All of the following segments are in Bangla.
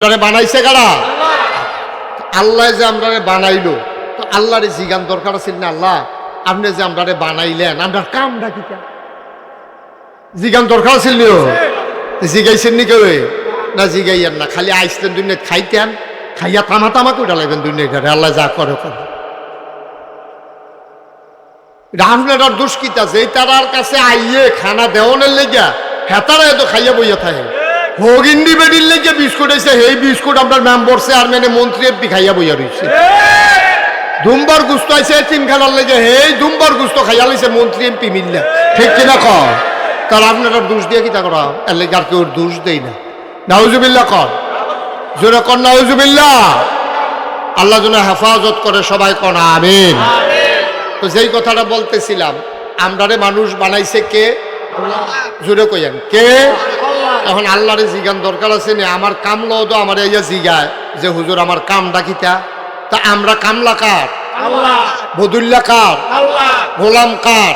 বানাইছে কারা? আল্লাহ যে আমরা বানাইলো, তো আল্লাহরে জিগান দরকার আছে না, আল্লাহ আপনি যে আমরা বানাইলেন আমরা কামটা কি জিগান দরকার ছিল? জিগাইছেন নি কেউ? না জিগাইয়েন না, খালি আইসলেন দুনিয়া খাইতেন, খাইয়া তামা তামা করে লাগবেন দুনিয়াটারে, আল্লাহ যা করে করে। আপনার দুষ্কিতা যে তারার কাছে আইয়ে খানা দেওয়ানের লেগা হেতারা এত খাইয়া বইয়া থাকে। ভগিন্দি বেডির লেগে বিস্কুট এসে সেই বিস্কুট আপনার মেম্বার চেয়ারম্যানে মন্ত্রী এমপি খাইয়া বইয়া রয়েছে। দুম্বার গুস্ত আইসে টিম খেলার লেগে সেই দুম্বার গুস্ত খাইয়া লাইছে মন্ত্রী এমপি মিললে, ঠিক কিনা কর? তার আপনার দোষ দিয়ে কি তা করা? এর লেগে আর কেউ দোষ দেই না। নাউজুবিল্লাহ কর, জোরে কর নাউজুবিল্লাহ। আল্লাহ যেন হেফাজত করে, সবাই কর আমিন। তো যেই কথাটা বলতেছিলাম, আমরারে মানুষ বানাইছে কে? জোরে কইয়েন কে? এখন আল্লাহরে জিগান দরকার আছে না? আমার কামলো তো আমার ইয়া জিগায় যে হুজুর আমার কামটা কিতা? তা আমরা কামলা কার? বদুল্লা কার? গোলাম কার?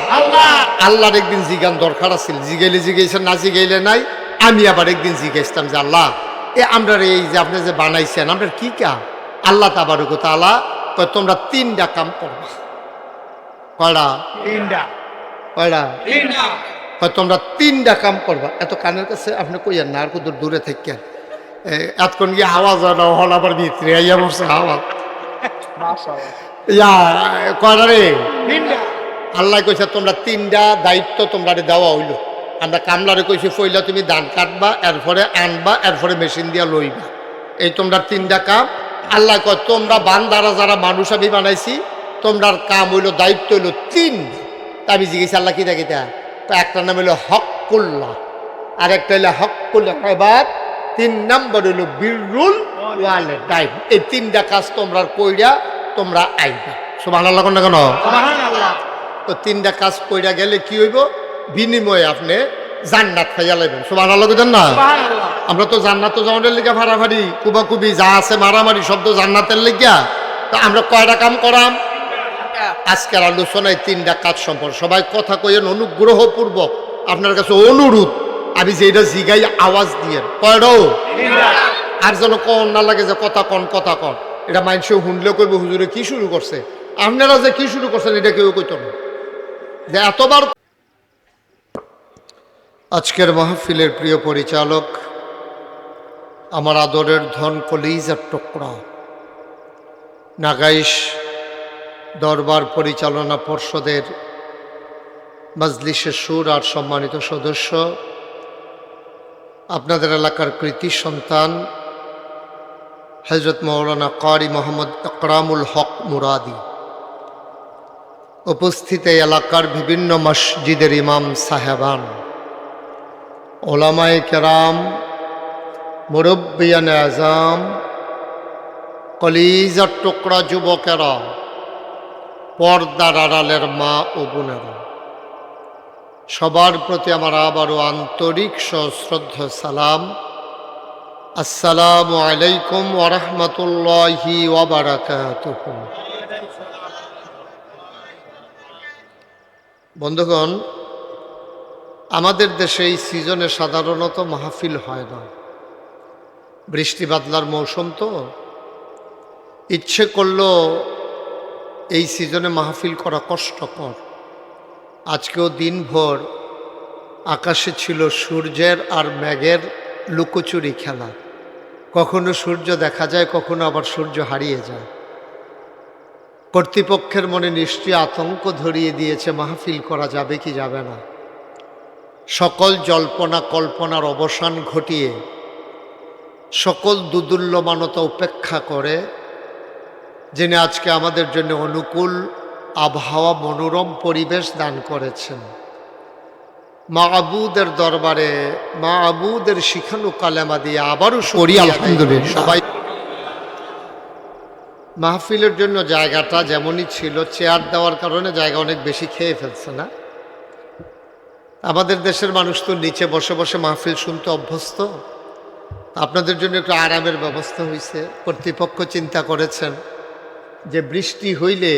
আল্লাহর একদিন জিগান দরকার আছিল। জিগাইলে জিগাইছেন, না জিগাইলে নাই। আমি আবার একদিন জিগাইছিলাম যে আল্লাহ আমরা এই যে আপনি যে বানাইছেন আপনার কি কাম? আল্লাহ তাবারক ওয়া তাআলা কয় তোমরা তিনটা কাম করবা। কয়টা? তিনটা। কয়টা? তিনটা। তোমরা তিনটা কাম করবা। এত কানের কাছে আপনি কইয়েন না, আর কত দূরে থাকেন। এতক্ষণ গিয়ে আওয়াজ হল আবার ভিতরে আইয়া বসে আওয়াজ। কয়টা রে? আল্লাহ কইছে তোমরা তিনটা দায়িত্ব তোমরা দেওয়া হইল। আমরা কামলারে কইছি পইলা তুমি ধান কাটবা, এরপরে আনবা, এরপরে মেশিন দিয়া লইবা। এই তোমরা তিনটা কাম। আল্লাহ কয় তোমরা বান্দারা যারা মানুষ আমি বানাইছি, তোমরার কাম হইল, দায়িত্ব হইল তিন। তা আমি জিজ্ঞেস আল্লাহ কিতা কিতা? একটা নাম হইল হকুল্লাহ, আর একটা হইল হকুল ইবাদ, 3 নম্বর হইল বিররুল ওয়ালিদাইন। এই তিনটা কাজ তোমরা কইরা তোমরা আইবা। সুবহানাল্লাহ কোন না কেন? সুবহানাল্লাহ। তো তিনটা কাজ কইরা গেলে কি হইব? বিনিময়ে আপনি জান্নাত খাইয়া লাইবেন। সুবহানাল্লাহ কইতেন না? সুবহানাল্লাহ। আমরা তো জান্নাত যাওয়ার লেগে ফাড়াফাড়ি কুবাকুবি যা আছে মারামারি শব্দ জান্নাতের লেগিয়া। তা আমরা কয়টা কাম করাম? আজকের আলোচনায় তিনটা কাজ সম্পর্কে সবাই কথা কইয়েন অনুগ্রহপূর্বক। আপনার কাছে অনুরোধ, আমি যে এটা জিগাই আওয়াজ দিয়ে কয়টাও, আর যেন কন না লাগে যে কথা কন কথা কন। এটা মানুষেও শুনলেও করবো হুজুরে কি শুরু করছে। আপনারা যে কি শুরু করছেন এটা কেউ কইত না যে এতবার। আজকের মাহফিলের প্রিয় পরিচালক, আমার আদরের ধন কলিজার টুকরা, নাগাইশ দরবার পরিচালনা পর্ষদের মজলিসের সুর আর সম্মানিত সদস্য, আপনাদের এলাকার কৃতি সন্তান হযরত মাওলানা কারি মোহাম্মদ আকরামুল হক মুরাদি, উপস্থিত এই এলাকার বিভিন্ন মসজিদের ইমাম সাহেবান, ওলামায়ে কেরাম, মুরব্বিয়ানে আজম, কলিজার টুকরা যুবকেরা, পর্দার আড়ালের মা ও বোনেরা, সবার প্রতি আমার আবারও আন্তরিক সশ্রদ্ধ সালাম। আসসালামু আলাইকুম ওয়া রাহমাতুল্লাহি ওয়া বারাকাতুহু। বন্ধুগণ, আমাদের দেশে এই সিজনে সাধারণত মাহফিল হয় না। বৃষ্টি বাদলার মৌসুম, তো ইচ্ছে করলেও এই সিজনে মাহফিল করা কষ্টকর। আজকেও দিনভর আকাশে ছিল সূর্যের আর মেঘের লুকোচুরি খেলা। কখনো সূর্য দেখা যায়, কখনো আবার সূর্য হারিয়ে যায়। কর্তৃপক্ষের মনে নিশ্চয়ই আতঙ্ক ধরিয়ে দিয়েছে মাহফিল করা যাবে কি যাবে না। সকল জল্পনা কল্পনার অবসান ঘটিয়ে, সকল দুদুল্যমানতা উপেক্ষা করে যিনি আজকে আমাদের জন্য অনুকূল আবহাওয়া, মনোরম পরিবেশ দান করেছেন, মাবুদের দরবারে মাবুদের শিখানো কালেমা দিয়ে আবারও করি আলহামদুলিল্লাহ। সবাই মাহফিলের জন্য জায়গাটা যেমনই ছিল, চেয়ার দেওয়ার কারণে জায়গা অনেক বেশি খেয়ে ফেলছে না? আমাদের দেশের মানুষ তো নিচে বসে বসে মাহফিল শুনতে অভ্যস্ত। আপনাদের জন্য একটু আরামের ব্যবস্থা হয়েছে। কর্তৃপক্ষ চিন্তা করেছেন যে বৃষ্টি হইলে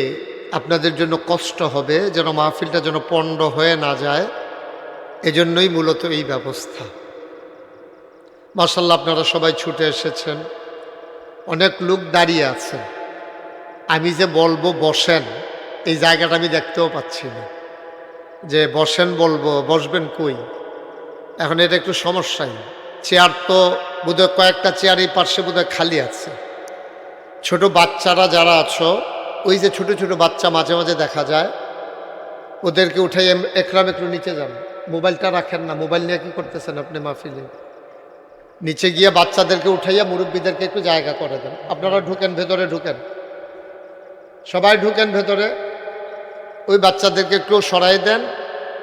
আপনাদের জন্য কষ্ট হবে, যেন মাহফিলটা যেন পণ্ড হয়ে না যায়, এজন্যই মূলত এই ব্যবস্থা। মাশাআল্লাহ আপনারা সবাই ছুটে এসেছেন, অনেক লোক দাঁড়িয়ে আছে। আমি যে বলবো বসেন, এই জায়গাটা আমি দেখতেও পাচ্ছি না, যে বসেন বলবো, বসবেন কই? এখন এটা একটু সমস্যাই। চেয়ার তো বোধহয় কয়েকটা চেয়ার এই পাশে বোধহয় খালি আছে। ছোট বাচ্চারা যারা আছো, ওই যে ছোট ছোট বাচ্চা মাঝে মাঝে দেখা যায়, ওদেরকে উঠাই একরাম একটু নিচে যান, মোবাইলটা রাখেন না। মোবাইল নিয়ে কি করতেছেন আপনি মাহফিলে? নিচে গিয়ে বাচ্চাদেরকে উঠাইয়া মুরব্বীদেরকে একটু জায়গা করে দেন। আপনারা ঢুকেন, ভেতরে ঢুকেন, সবাই ঢুকেন ভেতরে। ওই বাচ্চাদেরকে একটু সরাই দেন,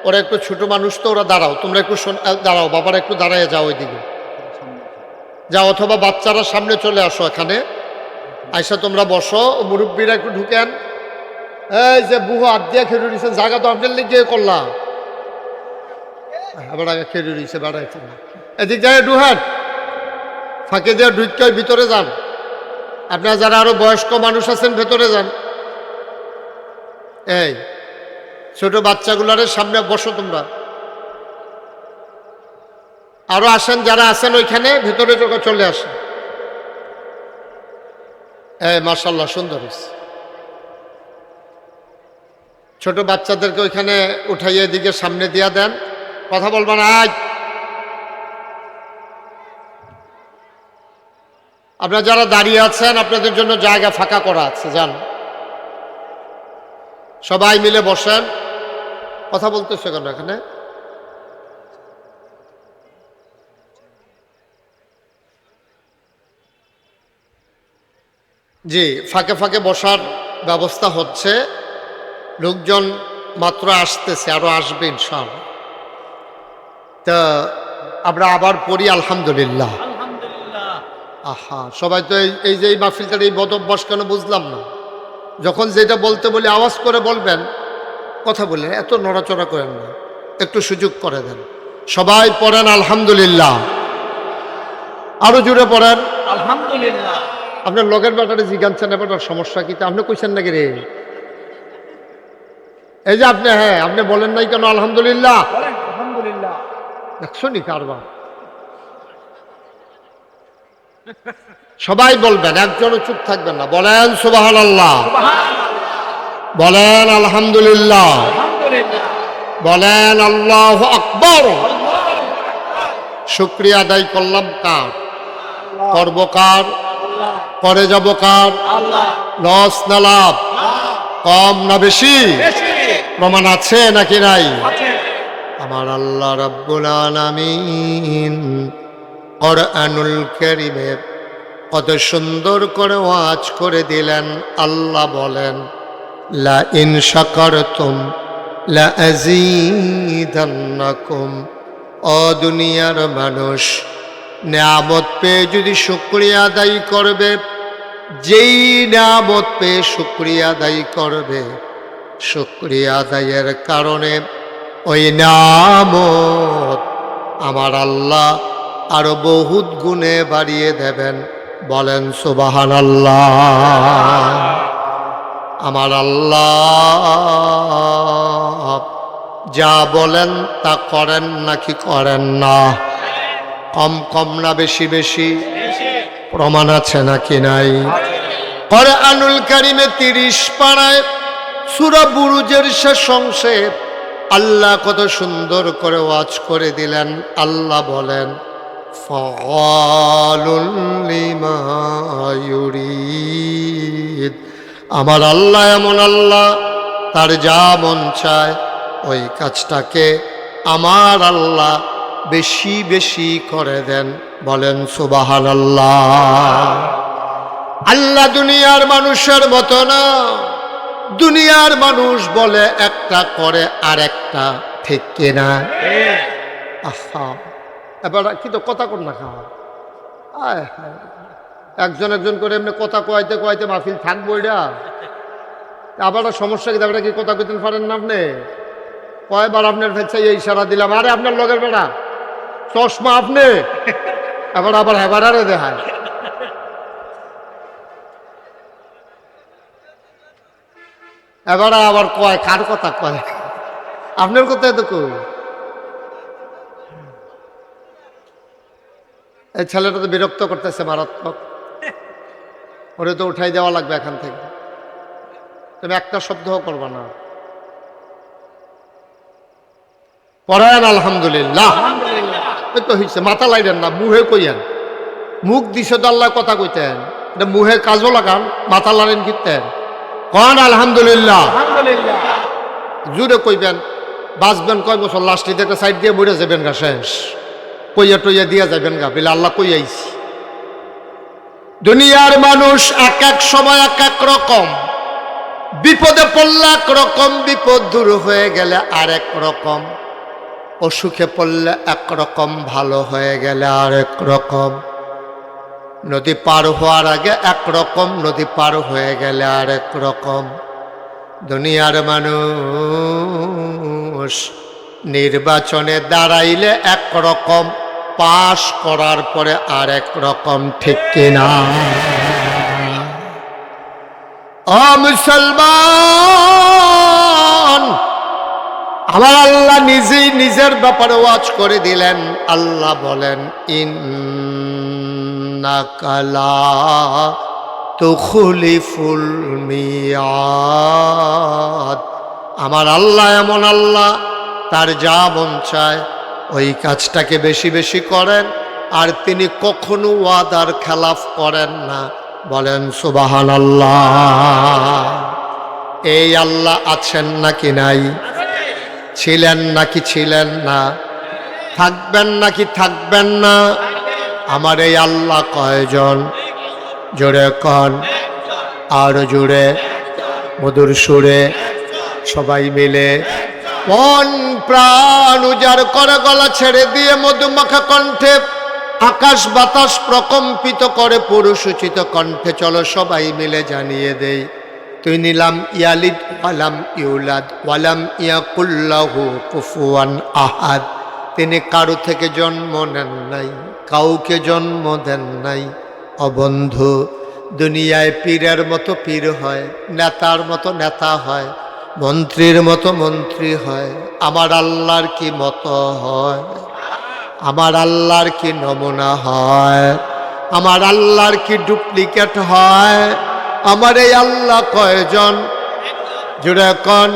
ওরা একটু ছোট মানুষ তো, ওরা দাঁড়াও, তোমরা একটু দাঁড়াও, বাবারা একটু দাঁড়ায় যাও ওইদিকে যাও, অথবা বাচ্চারা সামনে চলে আসো, এখানে আইসা তোমরা বসো। মুরব্বীরা একটু ঢুকেন। এই যে বুহু হাত দিয়ে খেয়ে দিয়েছেন, জায়গা তো আপনার লিগে করলাম, আবার আগে খেয়ে দিয়েছে বেড়াইছে না, এদিক যায় ঢুকেন, ফাঁকে দিয়ে ঢুকে ভিতরে যান। আপনারা যারা আরো বয়স্ক মানুষ আছেন ভেতরে যান। এই ছোট বাচ্চাগুলারের সামনে বসো তোমরা, আরো আসেন যারা আছেন ওইখানে ভেতরে চলে আসেন। এই মাশাআল্লাহ সুন্দর হয়েছে। ছোট বাচ্চাদেরকে ওইখানে উঠাইয়ে দিকে সামনে দিয়া দেন, কথা বলবেন আজ। আপনারা যারা দাঁড়িয়ে আছেন আপনাদের জন্য জায়গা ফাঁকা করা আছে, যান সবাই মিলে বসেন। কথা বলতেছে কেন এখানে? জি, ফাঁকে ফাঁকে বসার ব্যবস্থা হচ্ছে, লোকজন মাত্র আসতেছে, আরো আসবে ইনশাআল্লাহ। তা আমরা আবার পড়ি আলহামদুলিল্লাহ। আহা, সবাই তো এই যে এই মাহফিলটার এই বদ অভ্যাস কেন বুঝলাম না। যখন যেটা বলতে বলি আওয়াজ করে বলবেন, কথা বলেন, এত নড়াচড়া করেন না, একটু সুযোগ করে দেন। সবাই পড়েন আলহামদুলিল্লাহ, আরো জোরে পড়েন আলহামদুলিল্লাহ। আপনার লগের ব্যাটারে জিজ্ঞানছেন এবার সমস্যা কি, আপনি কইছেন নাকি রে? এই যে আপনি, হ্যাঁ আপনি বলেন নাই কেন আলহামদুলিল্লাহ? আলহামদুলিল্লাহ দেখছো নি কারবার। সবাই বলবেন, একজনও চুপ থাকবেন না, বলেন সুবহানাল্লাহ, বলেন আলহামদুলিল্লাহ, বলেন আল্লাহু আকবার। শুকরিয়া আদায় করলাম কার? করব কার? করে যাব কার? লস না লাভ? কম না বেশি? প্রমাণ আছে নাকি নাই? আমার আল্লাহ রাব্বুল আলামিন কোরআনুল কারীমে কত সুন্দর করে ওয়াজ করে দিলেন। আল্লাহ বলেন, লা ইন শাকারতুম লা আযীদান্নাকুম। ও দুনিয়ার মানুষ, নিয়ামত পেয়ে যদি শুকরিয়া আদায় করবে, যেই নিয়ামত পেয়ে শুকরিয়া আদায় করবে, শুকরিয়া আদায়ের কারণে ওই নিয়ামত আমার আল্লাহ আরো বহুত গুণে বাড়িয়ে দেবেন। বলেন সুবহানাল্লাহ। আমার আল্লাহ যা বলেন তা করেন নাকি করেন না? কম কম না বেশি বেশি? প্রমাণ আছে নাকি নাই? কোরআনুল কারীমে 30 পারায় সূরা বুরুজের শেষ অংশে আল্লাহ কত সুন্দর করে ওয়াজ করে দিলেন। আল্লাহ বলেন, ফাআলুল লিমা ইউরিদ। আমার আল্লাহ এমন আল্লাহ, তার যা মন চায় ওই কাজটাকে আমার আল্লাহ বেশি বেশি করে দেন। বলেন সুবহানাল্লাহ। আল্লাহ দুনিয়ার মানুষের মতো না। দুনিয়ার মানুষ বলে একটা করে আর একটা, ঠিক কিনা? আহা, এবার কিন্তু কথা কর না খাওয়া। একজন একজন করে এমনি কথা কয়াইতে কয়াইতে মাহফিল থাকবো। এটা আবার সমস্যা কি? কি কথা কইতে পারেন না আপনি? কয়বার আপনার ফেলছে এই ইশারা দিলাম, আরে আপনার লগের বেড়া চশমা আপনি, এবার আবার হেবারে দেখায়। এবার আবার কয়, কার কথা কয়? আপনার কথা তো কই। এই ছেলেটা তো বিরক্ত করতেছে মারাত্মক, ওরে তো উঠাই দেওয়া লাগবে এখান থেকে। তুমি একটা শব্দও করবা না। পড়েন আলহামদুলিল্লাহ। ওই তো হয়েছে, মাথা লাইলেন না, মুহে কইয়েন। মুখ দিছে তো আল্লাহ কথা কইতেন, মুহে কাজও লাগান, মাথা লাড়েন কিতেন। কন আলহামদুলিল্লাহ। জুড়ে কইবেন, বাঁচবেন কয় বছর, লাস্টে একটা সাইড দিয়ে মরে যাবেন গা, শেষ কইয়া টইয়া দিয়া যাবেন গা, বিলে আল্লাহ কই আইছি। দুনিয়ার মানুষ এক এক সময় এক এক রকম, বিপদে পড়লে এক রকম, বিপদ দূর হয়ে গেলে আরেক রকম, অসুখে পড়লে একরকম, ভালো হয়ে গেলে আরেক রকম। নদী পার হওয়ার আগে একরকম, নদী পার হয়ে গেলে আরেক রকম। দুনিয়ার মানুষ নির্বাচনে দাঁড়াইলে একরকম, পাশ করার পরে আরেক রকম, ঠিক কিনা? ও মুসলমান, আমার আল্লাহ নিজেই নিজের ব্যাপারে ওয়াজ করে দিলেন। আল্লাহ বলেন, ইন্নাকা লা তুখলিফুল মিয়াদ। আমার আল্লাহ এমন আল্লাহ, তার যা মন চায় ওই কাজটাকে বেশি বেশি করেন, আর তিনি কখনো ওয়াদার খেলাফ করেন না। বলেন সুবহানাল্লাহ। এই আল্লাহ আছেন নাকি নাই? ছিলেন নাকি ছিলেন না? থাকবেন নাকি থাকবেন না? আমার এই আল্লাহ কয়জন? জোরে কন, আর জোরে, মধুর সুরে, সবাই মিলে মন প্রাণ উজাড় করে গলা ছেড়ে দিয়ে মধুমাখা কণ্ঠে আকাশ বাতাস প্রকম্পিত করে পুরুষোচিত কণ্ঠে চলো সবাই মিলে জানিয়ে দেই, তুই নিলাম ইয়ালিদ ওয়ালাম ইউলাদ ওয়ালাম ইয়াকুল্লাহু কুফুয়ান আহাদ। তিনি কারো থেকে জন্ম নেন নাই, কাউকে জন্ম দেন নাই। অবন্ধু, দুনিয়ায় পীরের মতো পীর হয়, নেতার মতো নেতা হয়, মন্ত্রীর মতো মন্ত্রী হয়। আমার আল্লাহর কি মতো হয়? আমার আল্লাহর কি নমুনা হয়? আমার আল্লাহর কি ডুপ্লিকেট হয়? আমার এই আল্লাহ কয়জন? জুড়ে কন,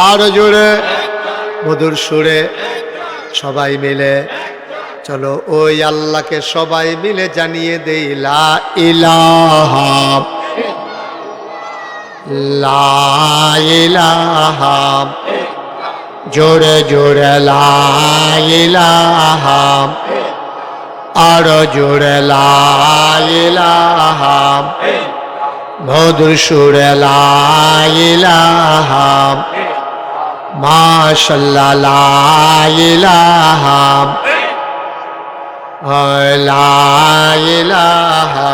আর জুড়ে, মধুর সুরে, সবাই মিলে চলো ওই আল্লাহকে সবাই মিলে জানিয়ে দেই, লা ইলাহা, লা ইলাহা, জোরে জোরে লা ইলাহা, আর জোরে লা ইলাহা, মধুর সুরে লা ইলাহা, মাশাআল্লাহ লা ইলাহা, লা ইলাহা।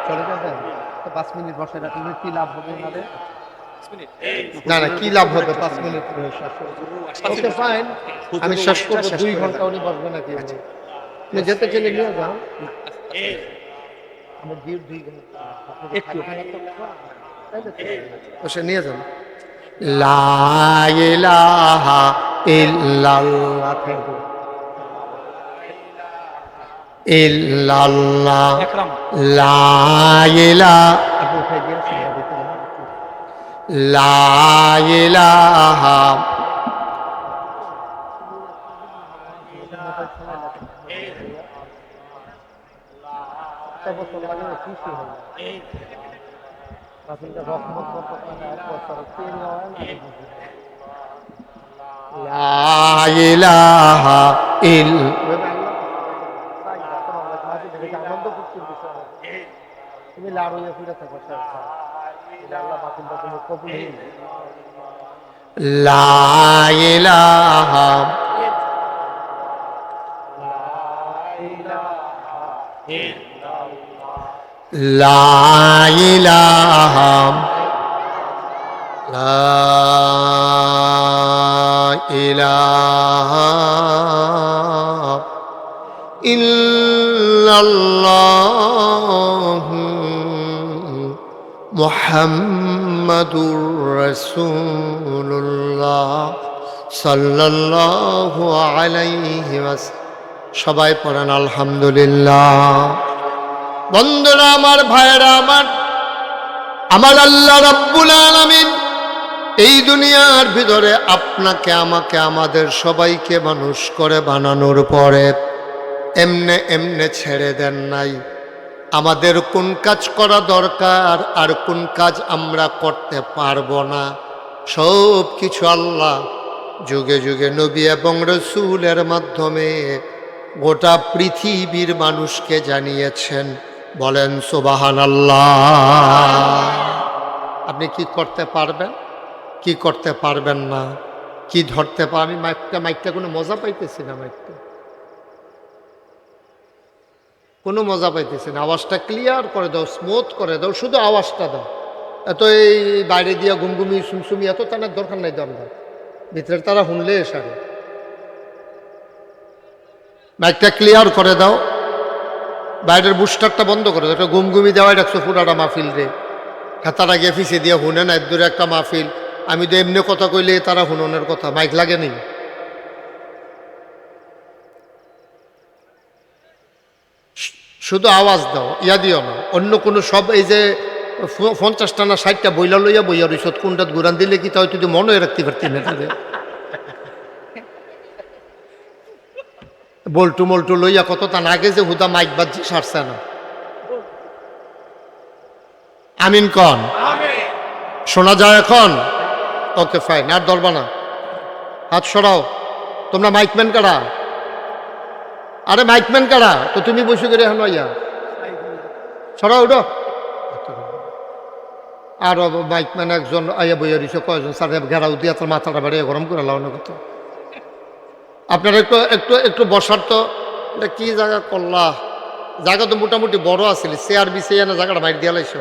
চলে যাবেন তো 5 মিনিট বসে রাখলে কি লাভ হবে? না না, কি লাভ হবে 5 মিনিট? ওকে ফাইন, আমি শেষ করব। 2 ঘন্টা উনি বসবে নাকি? আপনি যেতে চলে নিয়ে যান, আমার 2 ঘন্টা একটু বসে নিয়ে যান। লা ইলাহা ইল্লাল্লাহ, থ্যাংক ইউ। ইল্লাল্লাহ, লা ইলাহা, লা ইলাহা, লা ইলাহা ইল্লাল্লাহ। তুমি লাড়ুয়ে ফিরে থাকো, আল্লাহ বাতিলটা তুমি কবুল হইল। লা ইলাহা, লা ইলাহা, লা ইলাহা ইল্লাল্লাহ মুহাম্মাদুর রাসূলুল্লাহ সাল্লাল্লাহু আলাইহি ওয়াসাল্লাম। সবাই পড়েন আলহামদুলিল্লাহ। বন্ধুরা আমার, ভাইয়েরা আমার, আমার আল্লাহ রাব্বুল আলামিন এই দুনিয়ার ভিতরে আপনাকে, আমাকে, আমাদের সবাইকে মানুষ করে বানানোর পরে এমনে এমনে ছেড়ে দেন নাই। আমাদের কোন কাজ করা দরকার আর কোন কাজ আমরা করতে পারবো না, সব কিছু আল্লাহ যুগে যুগে নবী এবং রসূলের মাধ্যমে গোটা পৃথিবীর মানুষকে জানিয়েছেন। বলেন সুবহানাল্লাহ। আপনি কি করতে পারবেন, কি করতে পারবেন না, কি ধরতে পারি? মাইকটা কোনো মজা পাইতেছি না, মাইকটা কোনো মজা পাইতেছি না। আওয়াজটা ক্লিয়ার করে দাও, স্মুথ করে দাও, শুধু আওয়াজটা দাও। এত এই বাইরে দিয়া গুমগুমি সুমসুমি এত টানার দরকার নাই। দাম দাও, ভিতরের তারা শুনলে সারে। মাইকটা ক্লিয়ার করে দাও, বাইরের বুস্টারটা বন্ধ করে দাও। একটা গুমগুমি দেওয়াই রাখছো পুরাটা মাহফিল রে। হ্যাঁ, তারা গিয়ে ফিসে দিয়ে শুনে না, এর দূরে একটা মাহফিল। আমি তো এমনি কথা কইলে তারা শুননের কথা, মাইক লাগে নেই। শুধু আওয়াজ দাও, ইয়া দিও না অন্য কোনো। সব এই যে 50টা না 60টা বইলা লইয়া বইয়া রইস, কোনটা ঘুরান দিলে কি তাই তুই মনে রাখতে পারতি না। বল্টু মল্টু লইয়া কত তার আগে যে হুদা মাইক বাজছে সারছে না। আমিন কন, শোনা যায় এখন? ওকে ফাইন, আর ধরবা না। হাত সরাও। তোমরা মাইকম্যান কারা? আরে মাইকম্যান কারা? তো তুমি বসে করে এখন ইয়া সরাও, উঠো। আর মাইকম্যান একজন আইয়া বইয়া দিছে, কয়জন স্যার ঘেরাও দিয়া তোর মাথাটা বাড়িয়ে গরম করে লাগানো কথা। আপনারা একটু একটু একটু বসার তো, এটা কি জায়গা করলা? জায়গা তো মোটামুটি বড় আছিল, চেয়ার বিছে না জায়গাটা মাইর দিয়া লাইছ।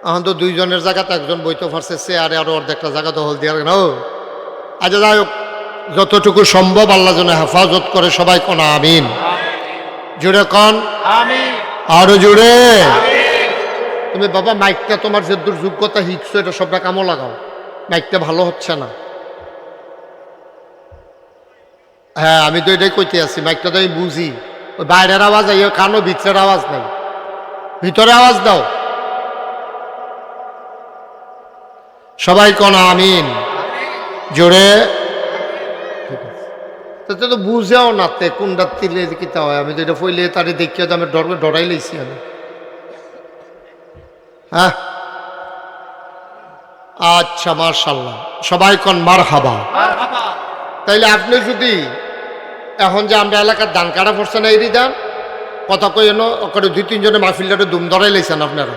এখন তো দুইজনের জায়গাতে একজন বইতে পারছে, চেয়ারে আরো অর্ধেকটা জায়গা দখল দিয়া না। আচ্ছা যাই হোক, যতটুকু সম্ভব আল্লাহ যেন হেফাজত করে। সবাই কোন আমিন। জুড়ে কন আমিন, আরো জুড়ে। তুমি বাবা মাইকটা তোমার যে দূর যোগ্যতা হিকছো এটা সবটা কামও লাগাও, মাইকটা ভালো হচ্ছে না। হ্যাঁ, আমি তো এটাই কইতে আছি, মাইকটা তো আমি বুঝি। ওই বাইরের আওয়াজ আই, কানো ভিতরের আওয়াজ নাই, ভিতরে আওয়াজ দাও। সবাই কোন আমিন, জোরে। তাতে তো বুঝাও না তে কোনটা তিলে কিতা হয়। আমি তো এটা ফইলে তারে দেখিয়ে তো আমি ডরাই লাইছি আমি। হ্যাঁ, আচ্ছা, মাশাআল্লাহ। সবাই কোন মারহাবা। তাইলে আপনি যদি এখন যে আমরা এলাকার ধান কাটা পড়ছে না, এরই দান কথা কইন, ওখানে 2-3 জনে মাহফিলটারে দুম ধরাই লাইছেন আপনারা।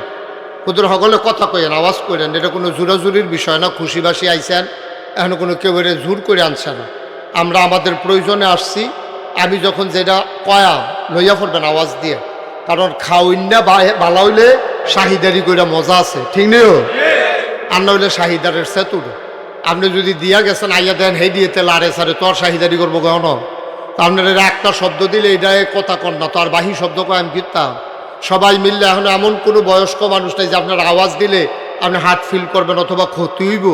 কুদুর সকলে কথা কইেন, আওয়াজ করেন। এটা কোনো জোরাজুরির বিষয় না, খুশিবাসী আইছেন, এখন কোনো কেউ এর জোর করে আনছে না। আমরা আমাদের প্রয়োজনে আসছি। আমি যখন যেটা কয়াম লইয়া পড়বেন আওয়াজ দিয়ে, কারণ খাওয়াইনা বালা হইলে শাহিদারি করে মজা আছে, ঠিক নেই? আর না হইলে শাহিদারের সেতুর। আপনি যদি দিয়া গেছেন আইয়া দেন হে দিয়ে তেল আরে সারে, তোর শাহিদারি করবো কেন? আপনার একটা শব্দ দিলে এটাই কথা কন না, তো আর বাহি শব্দ কয় আমি কিনতাম। সবাই মিললে এখন এমন কোনো বয়স্ক মানুষ নাই যে আপনার আওয়াজ দিলে আপনি হার্ট ফিল করবেন অথবা ক্ষতি হইব,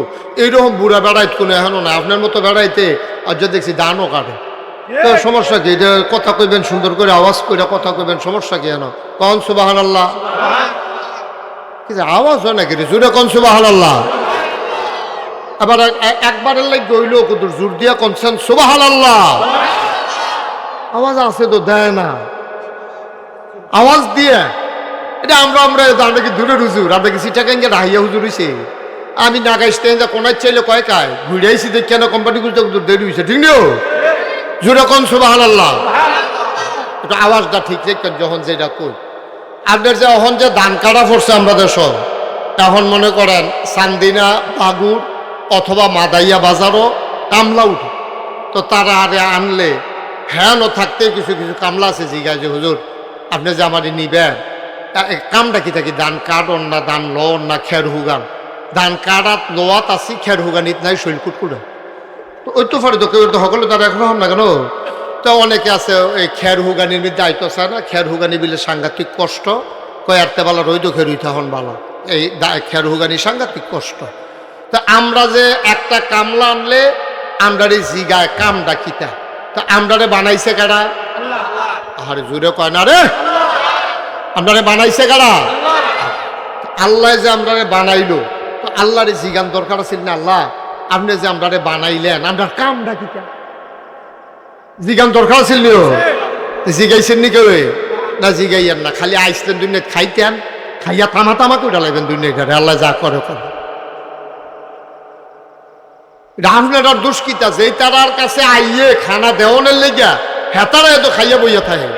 এইরকম বুড়া বেড়াইতে কোনো এখনো না। আপনার মতো বেড়াইতে আর যে দেখছি দানও কাটে, তো সমস্যা কি? এটা কথা কইবেন সুন্দর করে, আওয়াজ করে কথা কইবেন, সমস্যা কি? এন কন সুবহানাল্লাহ। কি যে আওয়াজ হয় নাকি রে? জোরে কন সুবহানাল্লাহ। আবার একবারের লাইক গইল কত জোর দিয়া কনছেন সুবহানাল্লাহ। আওয়াজ আছে তো দেয় না, আওয়াজ দিয়ে এটা আমরা কি দূরে হুজুর, আমরা কি সিটাকাইঙ্গে রাহিয়া হুজুর হইছে। আমি নাগাইতে কোনায় চাইলে কয় কায় ঘুরে আইসি দেখ কেন কোম্পানি গুলো দেরি হয়েছে, ঠিক নেই? জোরে কোন সুবহানাল্লাহ। একটু আওয়াজটা ঠিক রাখবেন যখন যেটা কই। আপনার যে এখন যে ধান কাটা পড়ছে আমাদের সব, এখন মনে করেন চান্দিনা বাগুর অথবা মাদাইয়া বাজারও কামলা উঠে, তো তারা আরে আনলে হ্যাঁ থাকতে কিছু কিছু কামলা আছে জিগায় যে হুজুর আপনি যে আমার নিবেন কামটা কি থাকি, ধান কাটন না ধান লন না খের হুগান। ধান কাটাত লোয়াত আসি, খের হুগানিত নাই, শৈল কুটকুটে। তো ওই তো ফারে তো কেউ তো সকলে তারা এখন হন না কেন? তো অনেকে আছে এই খের হুগানির মধ্যে আইতো চায় না, খের হুগানি বিলে সাংঘাতিক কষ্ট, কয় আরতে বালা রইতো খের হইতে হন বালা, এই খের হুগানি সাংঘাতিক কষ্ট। তা আমরা যে একটা কামলা আনলে আমরারে জিগায় কামটা কিতা, তা আমরারে বানাইছে কারা? আর জুড়ে কয় না রে, আপনারে বানাইছে কারা? আল্লাহ যে আপনারে বানাইলো, তো আল্লাহর জিগান দরকার ছিল না, আল্লাহ আপনি যে আপনারে বানাইলেন আপনার কামটা কি? জিগান দরকার ছিল, জিগাইছেন নি কেউ? না জিগাইয়েন না, খালি আইসলেন দুনিয়া খাইতেন, খাইয়া তামা তামা করে লাগবেন দুনিয়া, আল্লাহ যা করে করে। আপনার দুষ্কিতা যে তারার কাছে আইয়ে খানা দেওয়ানের লেগা হেতারা এত খাইয়া বইয়া থাকে।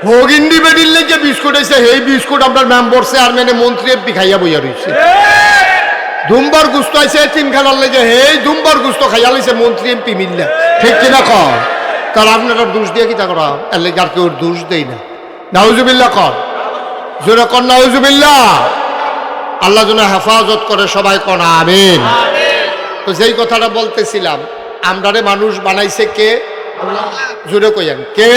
ভগিন্ডি বেডির লেগে বিস্কুট হয়েছে, সেই বিস্কুট আপনার মেম্বার চেয়ারম্যানে মন্ত্রী এমপি খাইয়া বইয়া রয়েছে। দুম্বার গুস্ত আইছে তিনখানার লেগে, সেই দুম্বার গুস্ত খাইয়া লইছে মন্ত্রী এমপি মিললে, ঠিক কিনা কর? তার আপনার দোষ দিয়ে কি তা করা? এর লেগে আর কেউ দোষ দেই না। নাউজুবিল্লাহ কর, জোরে কর নাউজুবিল্লাহ। আল্লাহ যেন হেফাজত করে, সবাই কর আমিন। তো যেই কথাটা বলতেছিলাম, আমরারে মানুষ বানাইছে কে? জোরে কইয়েন কে?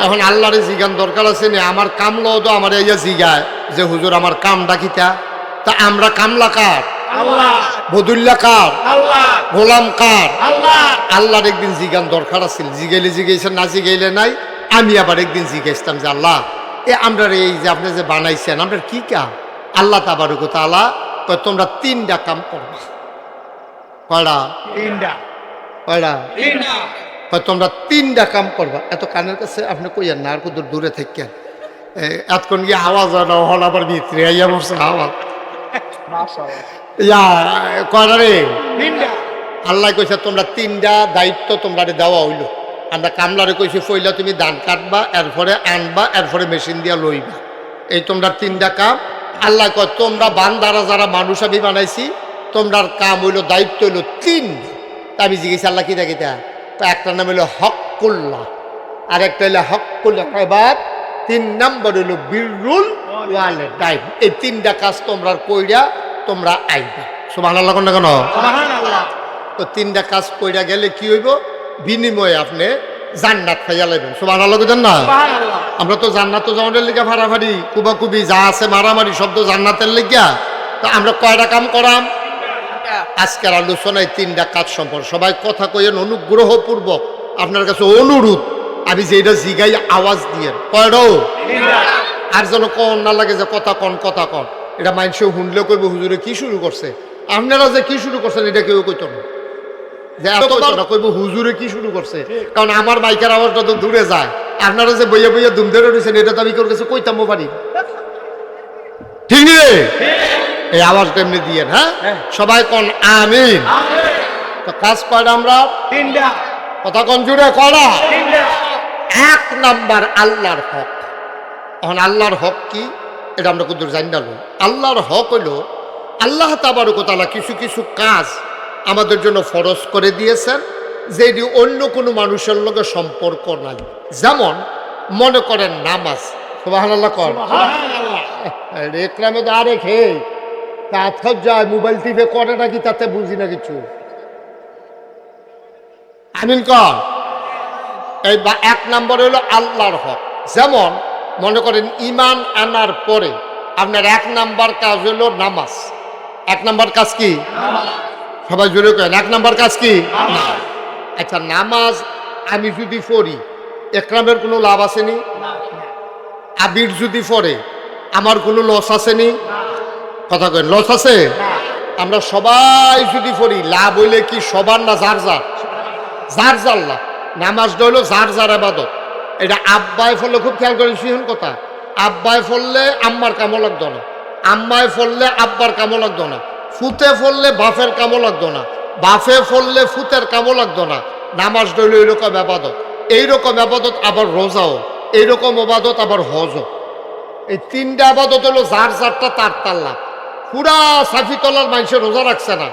এখন আল্লাহরে জিগান দরকার আছে না, আমার কামলা তো আমার ইয়া জিগায় যে হুজুর আমার কামটা কিতা? তা আমরা কামলা কার? বদুল্লা কার? গোলাম কার? আল্লাহর একদিন জিগান দরকার আছে, জিগাইলে জিগাইছেন, না জিগাইলে নাই। আমি আবার একদিন জিগাইছিলাম যে আল্লাহ আমরা এই যে আপনি যে বানাইছেন আমরা কি কাম? আল্লাহ তাবারক তাআলা কয় তোমরা 3টা কাম করবা। কয়টা? 3টা। কয়টা? 3টা। কয় তোমরা 3টা কাম করবা। এত কানের কাছে আপনি কইয়েন না, আর কত দূরে থাকেন। এতক্ষণ গিয়ে আওয়াজ হয় না, হল আবার ভিতরে আইয়া বসে আওয়াজ। কয়টা রে? 3টা। আল্লাহ কইছে তোমরা 3টা দায়িত্ব তোমরা দেওয়া হইল। আমরা কামলারে কইছি পয়লা তুমি ধান কাটবা, এরপরে আনবা, এরপরে মেশিন দিয়া লইবা। এই তোমরা 3টা কাম। আল্লাহ কয় তোমরা বান্দারা যারা মানুষ আমি বানাইছি, তোমরার কাম হইল, দায়িত্ব হইল 3টা। আমি জিজ্ঞেস আল্লাহ কিতা কিতা? তো একটা নাম হইল হকুল্লাহ, আর একটা হইল হকুল ইবাদ, 3 নম্বর হইল বিররুল ওয়ালিদাইন। এই 3টা কাজ তোমরা কইরা তোমরা আইবা। সুবহানাল্লাহ কোন না কেন? সুবহানাল্লাহ। তো 3টা কাজ কইরা গেলে কি হইব? বিনিময়ে আপনি জান্নাত পাইয়া লাইবেন। সুবহানাল্লাহ কইতেন না? সুবহানাল্লাহ। আমরা তো জান্নাত যাওয়ার লেগে ফাড়াফাড়ি কুবাকুবি যা আছে মারামারি শব্দ জান্নাতের লেগিয়া। তো আমরা কয়টা কাম করাম? আজকের আলোচনায় 3টা কাজ সম্পর্কে সবাই কথা কইয়েন অনুগ্রহপূর্বক। আপনার কাছে অনুরোধ, আমি যে এটা জিগাই আওয়াজ দিয়ে কয়টাও, আর যেন কন না লাগে যে কথা কন কথা কন। এটা মানুষে শুনলেও কইব হুজুরে কি শুরু করছে। আপনারা যে কি শুরু করছেন এটা কেউ কইত না, যে এতবার কইব হুজুরে কি শুরু করছে, কারণ আমার মাইকের আওয়াজটা তো দূরে যায়। আপনারা যে বইয়া বইয়া দুম ধরে রয়েছেন, এটা তো আমি কেউ কাছে কইতামও পারি, ঠিক রে? এই আওয়াজটা এমনি দিয়ে, হ্যাঁ সবাই কন আমিন। তো কাজ কয়টা আমরা? 3টা। কথা কন জুড়ে করা। 1 নাম্বার আল্লাহর হক। এখন আল্লাহর হক কি এটা আমরা কত জানি না। আল্লাহর হক হইল আল্লাহ তাবারক ওয়া তাআলা কিছু কিছু কাজ আমাদের জন্য ফরজ করে দিয়েছেন, যেটি অন্য কোনো মানুষের লগে সম্পর্ক নাই। যেমন মনে করেন নামাজ। সুবহানাল্লাহ কর। রেকলামে তো আরে খেয়ে কাজ যায়, মোবাইল টিপে করে নাকি তাতে বুঝি না কিছু। আমিন কর। এই 1 নম্বর হলো আল্লাহর হক। যেমন মনে করেন ইমান আনার পরে আপনার 1 নাম্বার কাজ হলো নামাজ। 1 নাম্বার কাজ কি? সবাই জোরে করেন 1 নাম্বার কাজ কি? আচ্ছা নামাজ আমি যদি পড়ি একরামের কোনো লাভ আসেনি? আবির যদি পড়ে আমার কোনো লস আসেনি? কথা করেন লস আছে? আমরা সবাই যদি পড়ি লাভ হইলে কি সবার না যার যার? যার যার লাভ। নামাজটা হইলো যার যার ইবাদত। এটা আব্বায় ফললে খুব খেয়াল করেন শুনুন কথা। আব্বায় ফললে আম্মার কামও লাগতো না, আম্মায় ফললে আব্বার কামও লাগতো না, ফুতে ফললে বাপের কামও লাগতো না, বাপে ফললে ফুতের কামও লাগতো না। নামাজটা হইলো এইরকম ইবাদত। এইরকম ইবাদত আবার রোজাও, এইরকম ইবাদত আবার হজও। এই 3টা ইবাদত হলো যার যারটা তার তার লাভ। পুরা সাফি তলার মানুষের রোজা রাখছে না,